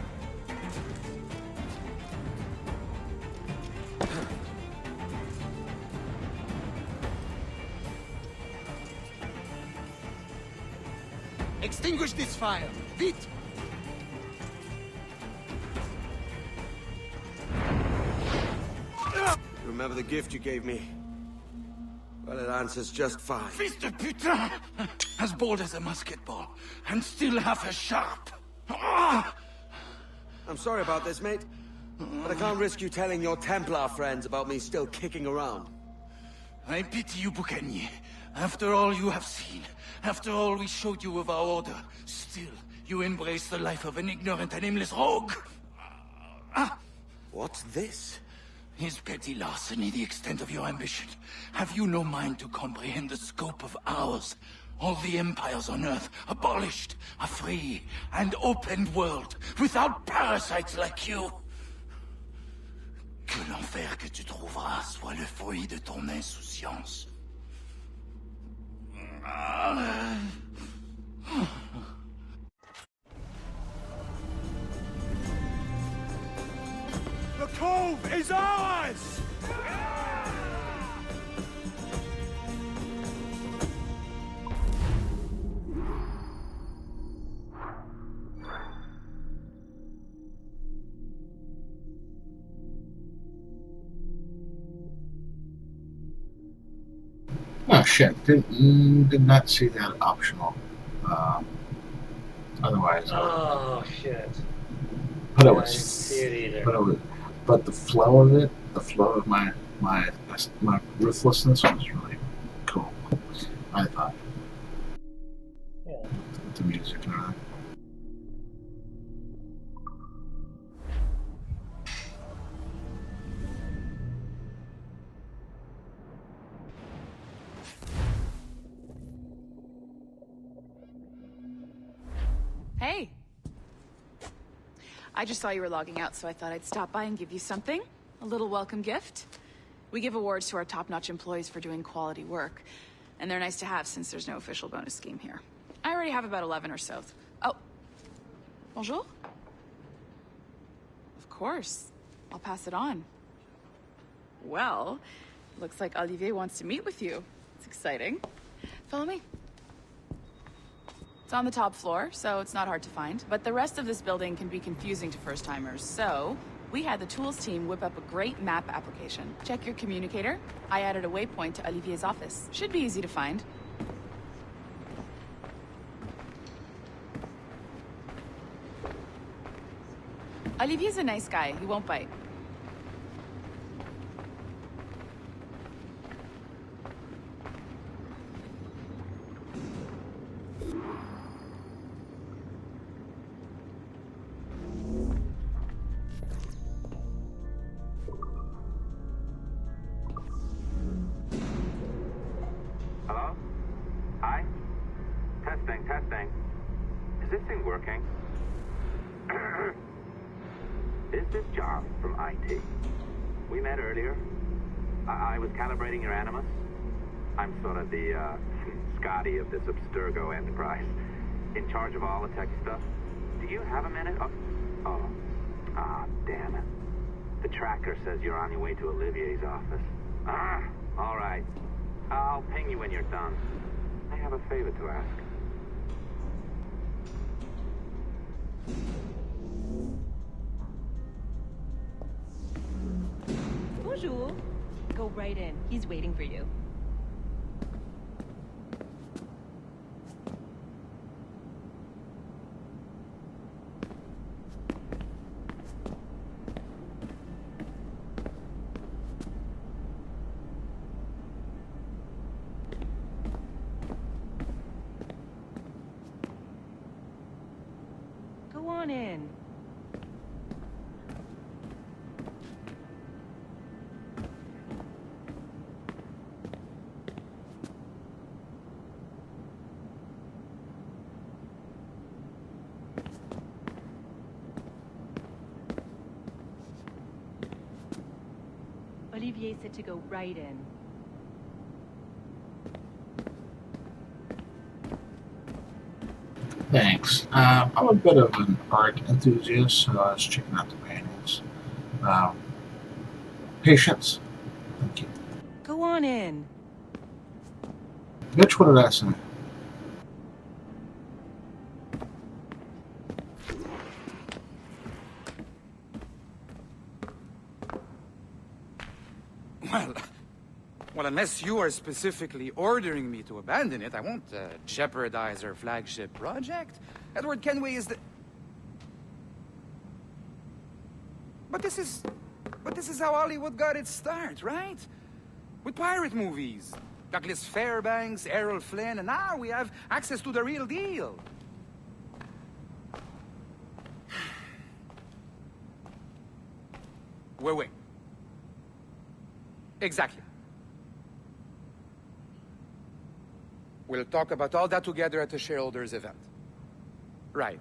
Extinguish this fire! Vite! Remember the gift you gave me? Well, it answers just fine. Fils de putain! As bold as a musket ball, and still half as sharp. Ah! I'm sorry about this, mate. But I can't risk you telling your Templar friends about me still kicking around. I pity you, Boucanier. After all you have seen, after all we showed you of our order, still you embrace the life of an ignorant and aimless rogue. Ah! What's this? Is petty larceny the extent of your ambition? Have you no mind to comprehend the scope of ours? All the empires on Earth abolished, a free and open world, without parasites like you. Que l'enfer que tu trouveras soit le fruit de ton insouciance. The cove is ours! Oh shit! Did not see that optional. Otherwise, Oh shit! but it I was. didn't see it either. But the flow of it, the flow of my ruthlessness was really cool. I thought. Yeah. The music and everything. Hey. I just saw you were logging out, so I thought I'd stop by and give you something. A little welcome gift. We give awards to our top-notch employees for doing quality work. And they're nice to have since there's no official bonus scheme here. I already have about 11 or so. Oh. Bonjour? Of course. I'll pass it on. Well, looks like Olivier wants to meet with you. It's exciting. Follow me. It's on the top floor, so it's not hard to find. But the rest of this building can be confusing to first-timers, so we had the tools team whip up a great map application. Check your communicator. I added a waypoint to Olivier's office. Should be easy to find. Olivier's a nice guy. He won't bite. Hello? Hi? Testing. Is this thing working? This is John from IT. We met earlier. I was calibrating your Animus. I'm sort of the Scotty of this Abstergo enterprise. In charge of all the tech stuff. Do you have a minute? Damn it. The tracker says you're on your way to Olivier's office. All right. I'll ping you when you're done. I have a favor to ask. Bonjour. Go right in. He's waiting for you. on in. Olivier said to go right in. Thanks. I'm a bit of an art enthusiast, so I was checking out the manuals. Patience. Thank you. Go on in. Bitch, what did I say? Well, unless you are specifically ordering me to abandon it, I won't jeopardize our flagship project. Edward Kenway is the... But this is how Hollywood got its start, right? With pirate movies. Douglas Fairbanks, Errol Flynn, and now we have access to the real deal. Wait. Exactly. We'll talk about all that together at the shareholders event. Right.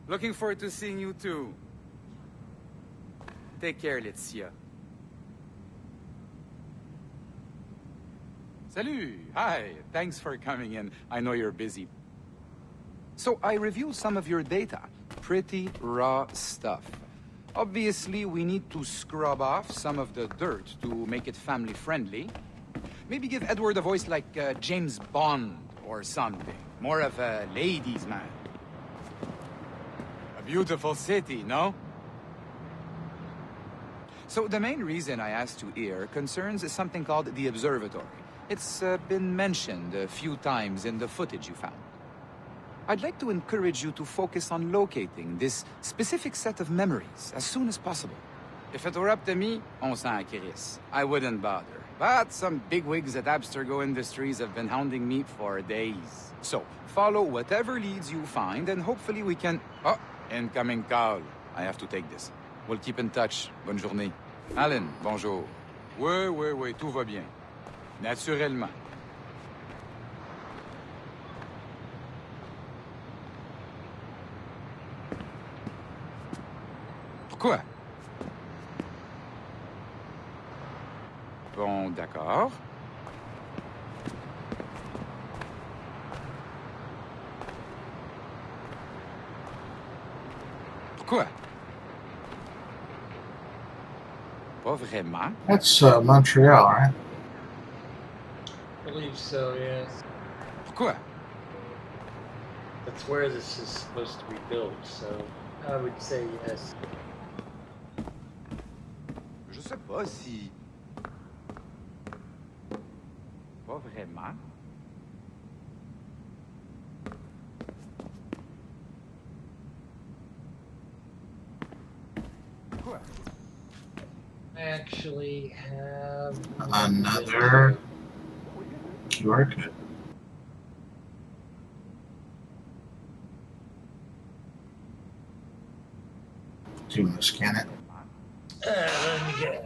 Looking forward to seeing you too. Take care, Laetitia. Salut! Hi, thanks for coming in. I know you're busy. So I reviewed some of your data. Pretty raw stuff. Obviously, we need to scrub off some of the dirt to make it family-friendly. Maybe give Edward a voice like James Bond or something. More of a ladies' man. A beautiful city, no? So the main reason I asked you here concerns something called the Observatory. It's been mentioned a few times in the footage you found. I'd like to encourage you to focus on locating this specific set of memories as soon as possible. If it were up to me, on s'en crisse. I wouldn't bother. But some bigwigs at Abstergo Industries have been hounding me for days. So, follow whatever leads you find, and hopefully we can... Oh, incoming call. I have to take this. We'll keep in touch. Bonne journée. Alan, bonjour. Oui, tout va bien. Naturellement. Pourquoi? Bon, d'accord. Pourquoi? Pas vraiment. That's Montreal, right? I believe so, yes. Pourquoi? That's where this is supposed to be built, so I would say yes. Je sais pas si... Pas vraiment. Quoi? I actually have Another QR code. Do you want to scan it? Let me get it.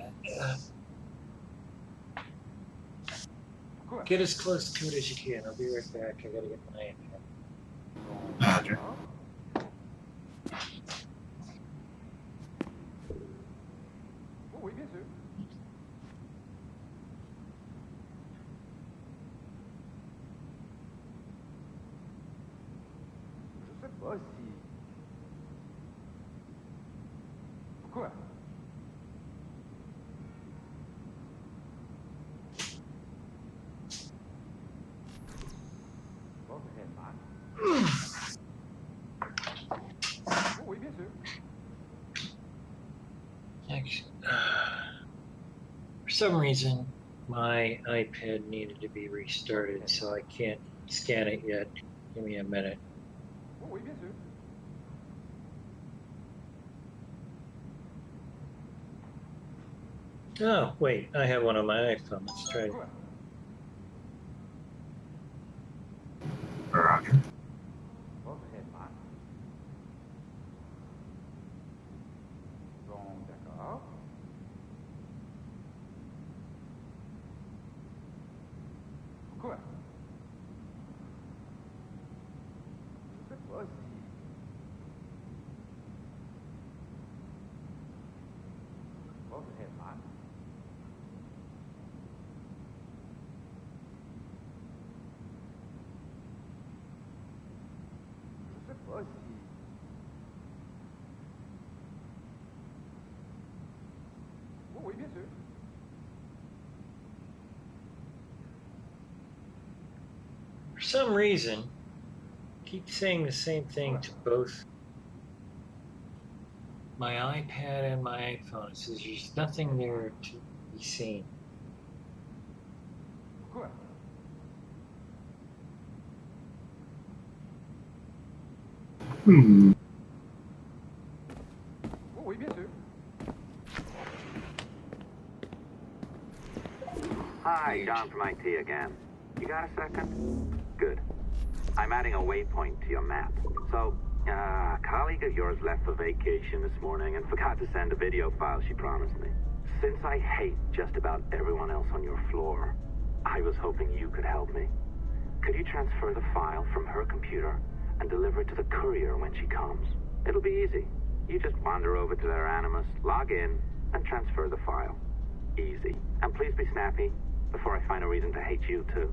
Get as close to it as you can. I'll be right back. I gotta get my iPad. Roger. Oui, bien sûr. Je sais pas si... Pourquoi? Pas vraiment. Oui, bien sûr. Actually, for some reason, my iPad needed to be restarted, so I can't scan it yet. Give me a minute. Oui, bien sûr. Oh, wait, I have one on my iPhone. Let's try it. Roger. Pas vraiment. Quoi? Je sais pas si... Pas vraiment. Je sais pas si... Oh, oui, bien sûr. For some reason, keep saying the same thing to both my iPad and my iPhone. It says there's nothing there to be seen. Quoi? Hmm. Oh, oui, bien sûr. Hi, John from IT again. You got a second? Good. I'm adding a waypoint to your map. So, a colleague of yours left for vacation this morning and forgot to send a video file she promised me. Since I hate just about everyone else on your floor, I was hoping you could help me. Could you transfer the file from her computer and deliver it to the courier when she comes? It'll be easy. You just wander over to their Animus, log in, and transfer the file. Easy. And please be snappy before I find a reason to hate you too.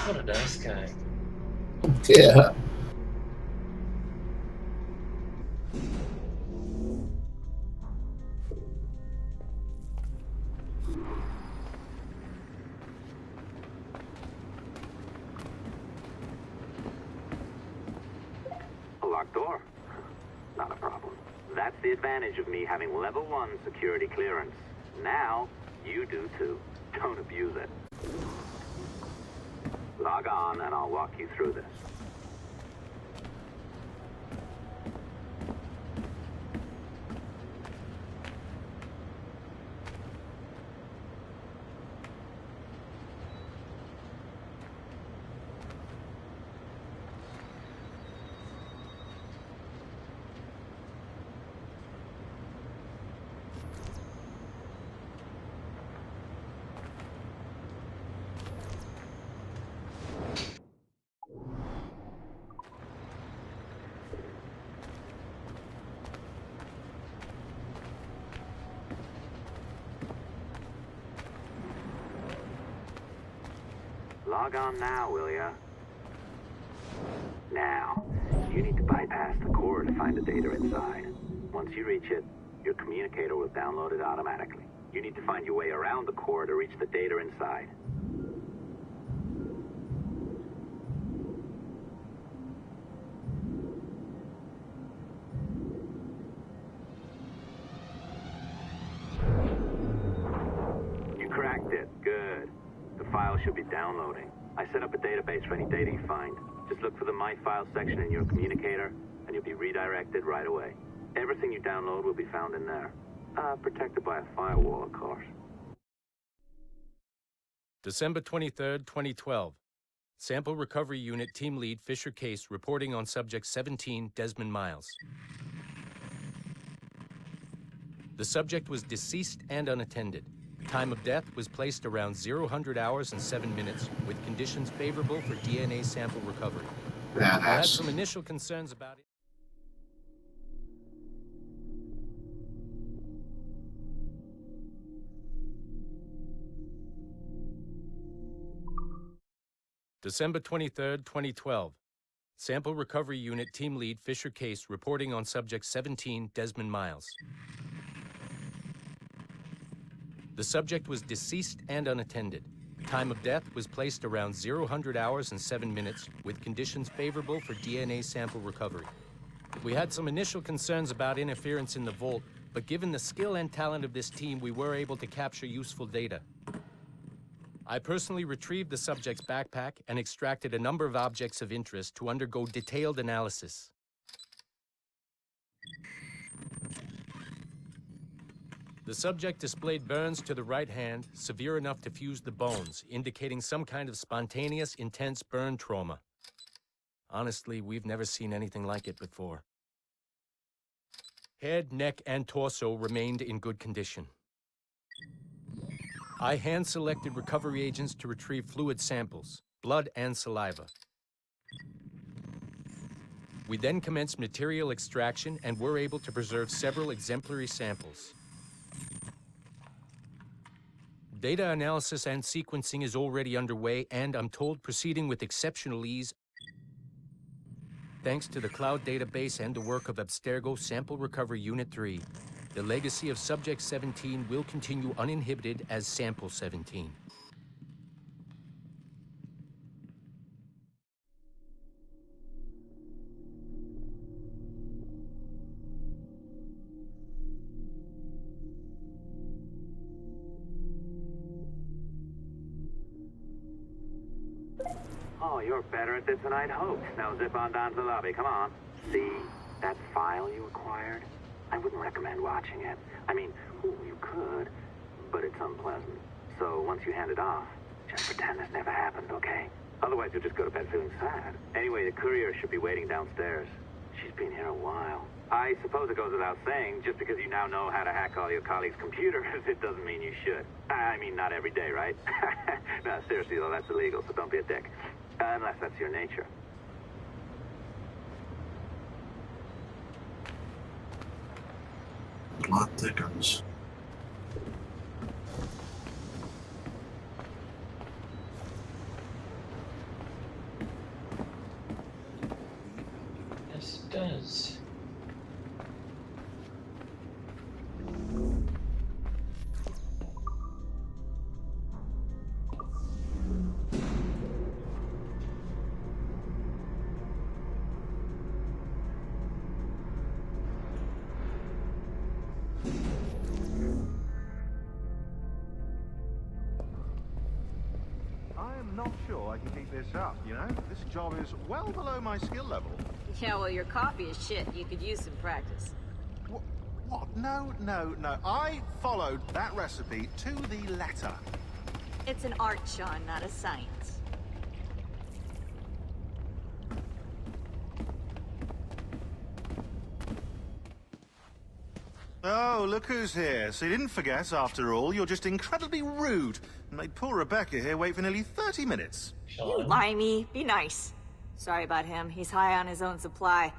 What a nice guy. Yeah. A locked door? Not a problem. That's the advantage of me having level 1 security clearance. Now, you do too. Don't abuse it. Log on and I'll walk you through this. Log on now, will ya? Now, you need to bypass the core to find the data inside. Once you reach it, your communicator will download it automatically. You need to find your way around the core to reach the data inside. You cracked it. Good. The file should be downloading. I set up a database for any data you find. Just look for the My Files section in your communicator, and you'll be redirected right away. Everything you download will be found in there. Protected by a firewall, of course. December 23rd, 2012. Sample Recovery Unit Team Lead Fisher Case reporting on Subject 17, Desmond Miles. The subject was deceased and unattended. Time of death was placed around 0000 hours and 7 minutes, with conditions favorable for DNA sample recovery. We had some initial concerns about it. December 23rd, 2012. Sample Recovery Unit Team Lead Fisher Case reporting on Subject 17, Desmond Miles. The subject was deceased and unattended. Time of death was placed around 0000 hours and 7 minutes, with conditions favorable for DNA sample recovery. We had some initial concerns about interference in the vault, but given the skill and talent of this team, we were able to capture useful data. I personally retrieved the subject's backpack and extracted a number of objects of interest to undergo detailed analysis. The subject displayed burns to the right hand, severe enough to fuse the bones, indicating some kind of spontaneous, intense burn trauma. Honestly, we've never seen anything like it before. Head, neck, and torso remained in good condition. I hand-selected recovery agents to retrieve fluid samples, blood and saliva. We then commenced material extraction and were able to preserve several exemplary samples. Data analysis and sequencing is already underway, and I'm told proceeding with exceptional ease. Thanks to the cloud database and the work of Abstergo Sample Recovery Unit 3, the legacy of Subject 17 will continue uninhibited as Sample 17. Oh, you're better at this than I'd hoped. Now zip on down to the lobby. Come on. See that file you acquired? I wouldn't recommend watching it. I mean, you could, but it's unpleasant. So once you hand it off, just pretend this never happened, okay? Otherwise, you'll just go to bed feeling sad. Anyway, the courier should be waiting downstairs. She's been here a while. I suppose it goes without saying, just because you now know how to hack all your colleagues' computers, it doesn't mean you should. I mean, not every day, right? No, seriously, though, that's illegal, so don't be a dick. Unless that's your nature. Plot thickens. Yes, it does. I'm not sure I can keep this up, you know? This job is well below my skill level. Yeah, well, your coffee is shit. You could use some practice. What? No. I followed that recipe to the letter. It's an art, Sean, not a science. Oh, look who's here. So you didn't forget, after all. You're just incredibly rude. And made poor Rebecca here wait for nearly 30 minutes. You limey. Be nice. Sorry about him. He's high on his own supply.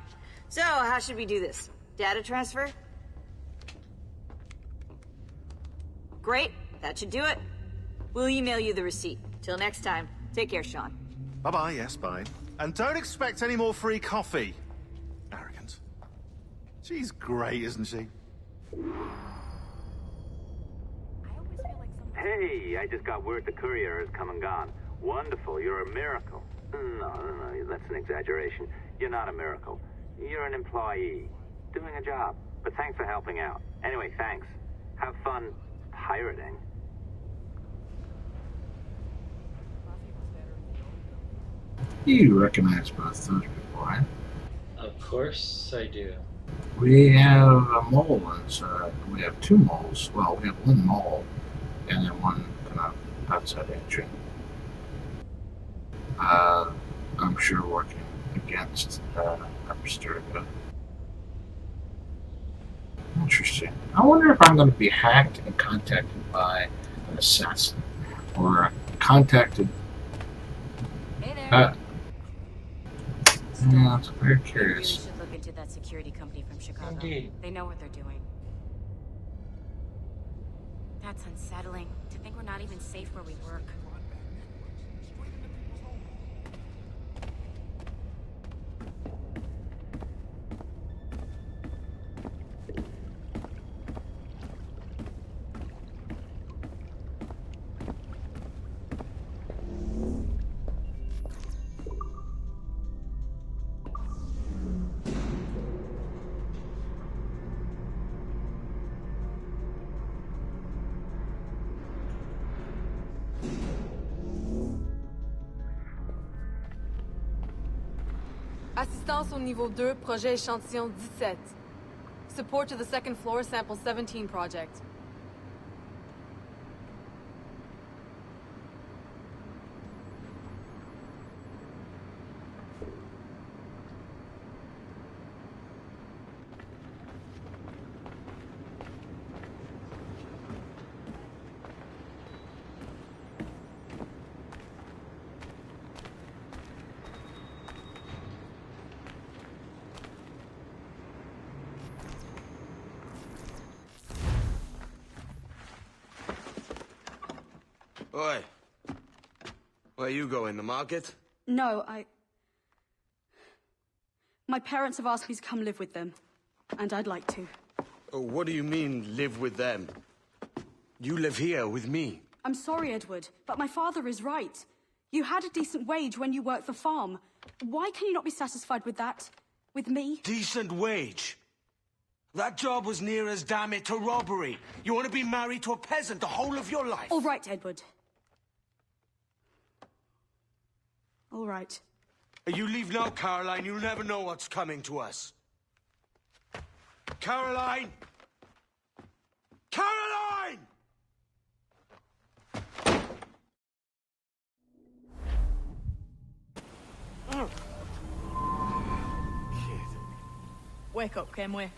So, how should we do this? Data transfer? Great. That should do it. We'll email you the receipt. Till next time. Take care, Sean. Bye-bye, yes, bye. And don't expect any more free coffee. Arrogant. She's great, isn't she? Hey, I just got word the courier has come and gone. Wonderful, you're a miracle. No, that's an exaggeration. You're not a miracle. You're an employee, doing a job. But thanks for helping out. Anyway, thanks. Have fun pirating. You recognize both those people, right? Of course I do. We have a mole inside. We have two moles. Well, we have one mole and then one kind of outside entry. I'm sure working against Abstergo. Interesting. I wonder if I'm going to be hacked and contacted by an assassin, or contacted. Hey there. Yeah, it's very Really curious. should look into that security company from Chicago. Indeed. They know what they're doing. That's unsettling. To think we're not even safe where we work. Assistance au niveau 2, projet échantillon 17. Support to the second floor sample 17 project. Oi. Where you going, the market? No, My parents have asked me to come live with them. And I'd like to. Oh, what do you mean, live with them? You live here with me. I'm sorry, Edward, but my father is right. You had a decent wage when you worked the farm. Why can you not be satisfied with that? With me? Decent wage? That job was near as, damn it, to robbery. You want to be married to a peasant the whole of your life? All right, Edward. All right. You leave now, Caroline. You'll never know what's coming to us. Caroline! Caroline! Wake up, Kenway.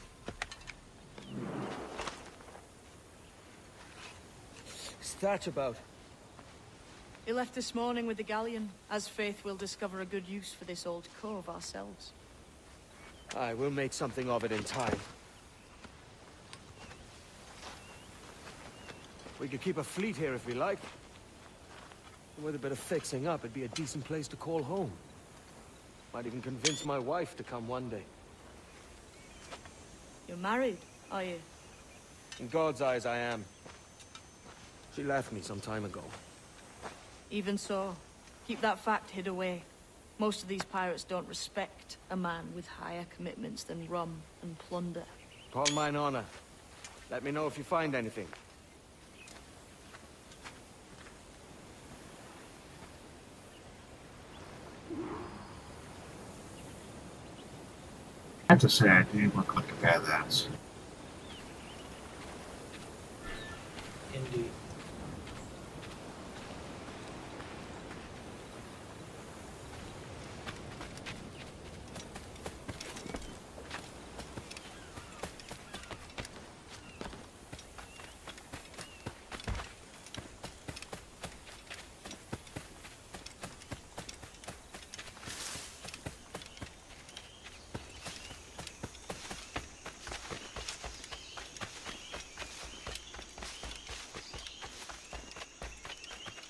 What's that about? He left this morning with the galleon. As faith, we'll discover a good use for this old cove ourselves. Aye, we'll make something of it in time. We could keep a fleet here if we like. And with a bit of fixing up, it'd be a decent place to call home. Might even convince my wife to come one day. You're married, are you? In God's eyes, I am. She left me some time ago. Even so, keep that fact hid away. Most of these pirates don't respect a man with higher commitments than rum and plunder. Call mine honor. Let me know if you find anything. I have to say, I do look like a badass. Indeed.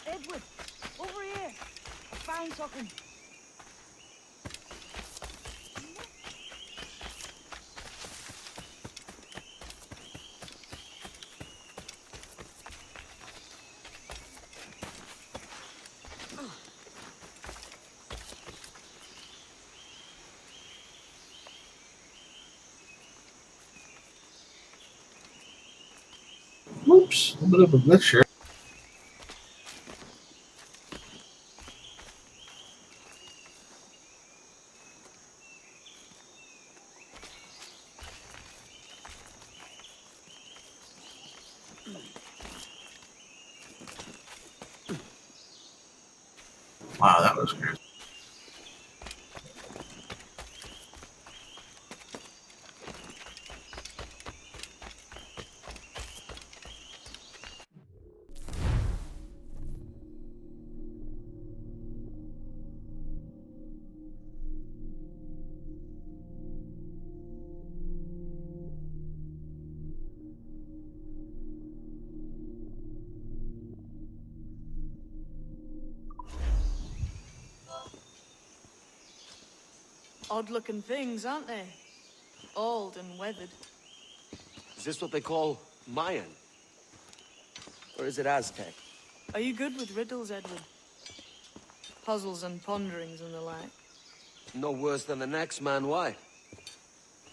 Edward, over here. I found something. Oops, a bit of a glitch here. Wow, that was good. Odd-looking things, aren't they? Old and weathered. Is this what they call Mayan? Or is it Aztec? Are you good with riddles, Edward? Puzzles and ponderings and the like? No worse than the next man, why?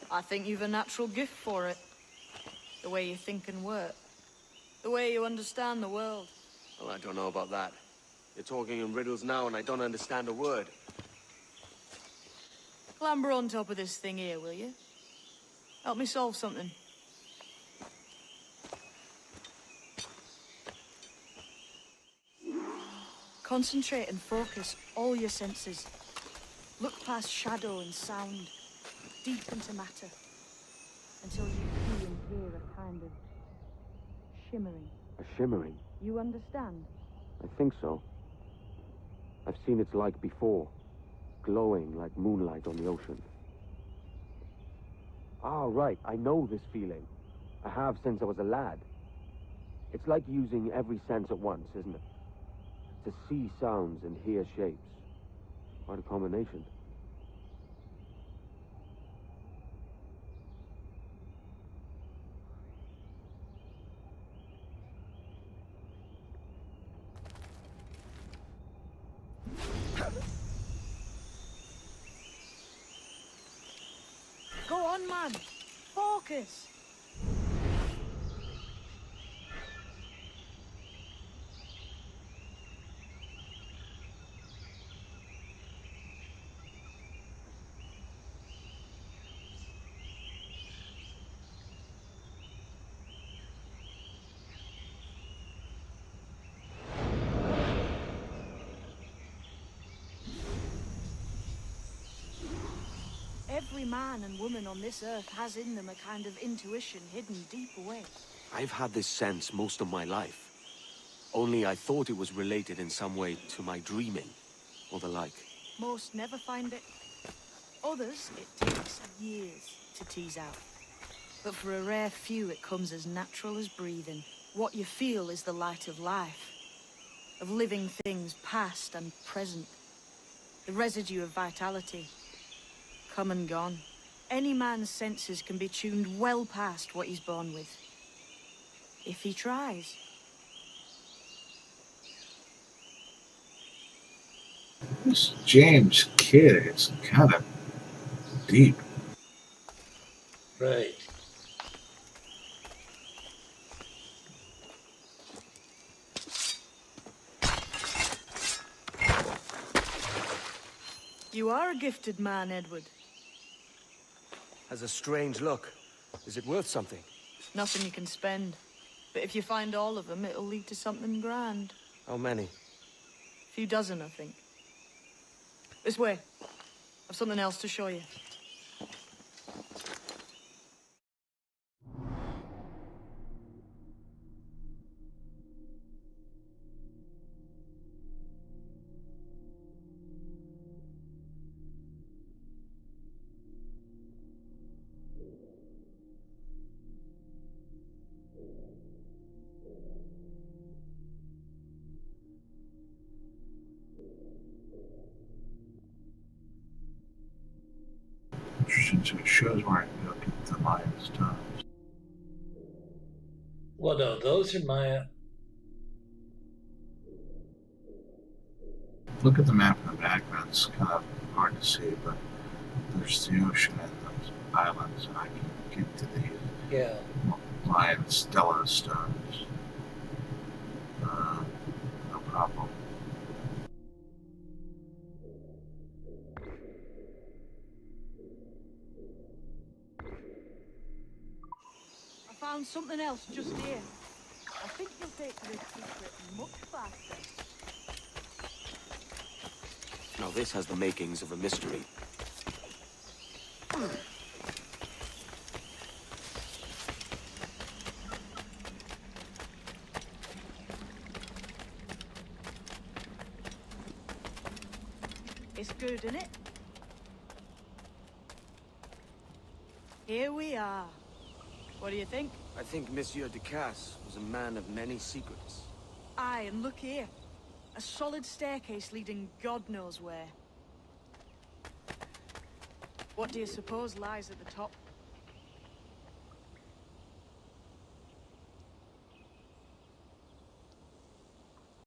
I think you've a natural gift for it. The way you think and work. The way you understand the world. Well, I don't know about that. You're talking in riddles now and I don't understand a word. Clamber on top of this thing here, will you? Help me solve something. Concentrate and focus all your senses. Look past shadow and sound, deep into matter, until you see and hear a kind of shimmering. A shimmering? You understand? I think so. I've seen its like before. Glowing like moonlight on the ocean. Ah, right. I know this feeling. I have since I was a lad. It's like using every sense at once, isn't it? to see sounds and hear shapes. Quite a combination. Go on, man. Focus. Every man and woman on this earth has in them a kind of intuition hidden deep away. I've had this sense most of my life. Only I thought it was related in some way to my dreaming, or the like. Most never find it. Others, it takes years to tease out. But for a rare few, it comes as natural as breathing. What you feel is the light of life, of living things past and present. The residue of vitality. Come and gone. Any man's senses can be tuned well past what he's born with. If he tries. This James kid is kind of deep. Right. You are a gifted man, Edward. Has a strange look. Is it worth something? Nothing you can spend. But if you find all of them, it'll lead to something grand. How many? A few dozen, I think. This way. I've something else to show you. Interesting, so it shows where I can go get the Mayan stones. Well, no, those are Maya. Look at the map in the background. It's kind of hard to see, but there's the ocean and those islands, and I can get to these Mayan Stella stones. No problem. I found something else just here. I think you'll take to this secret much faster. Now this has the makings of a mystery. It's good, isn't it? Here we are. What do you think? I think Monsieur Ducasse was a man of many secrets. Aye, and look here. A solid staircase leading God knows where. What do you suppose lies at the top?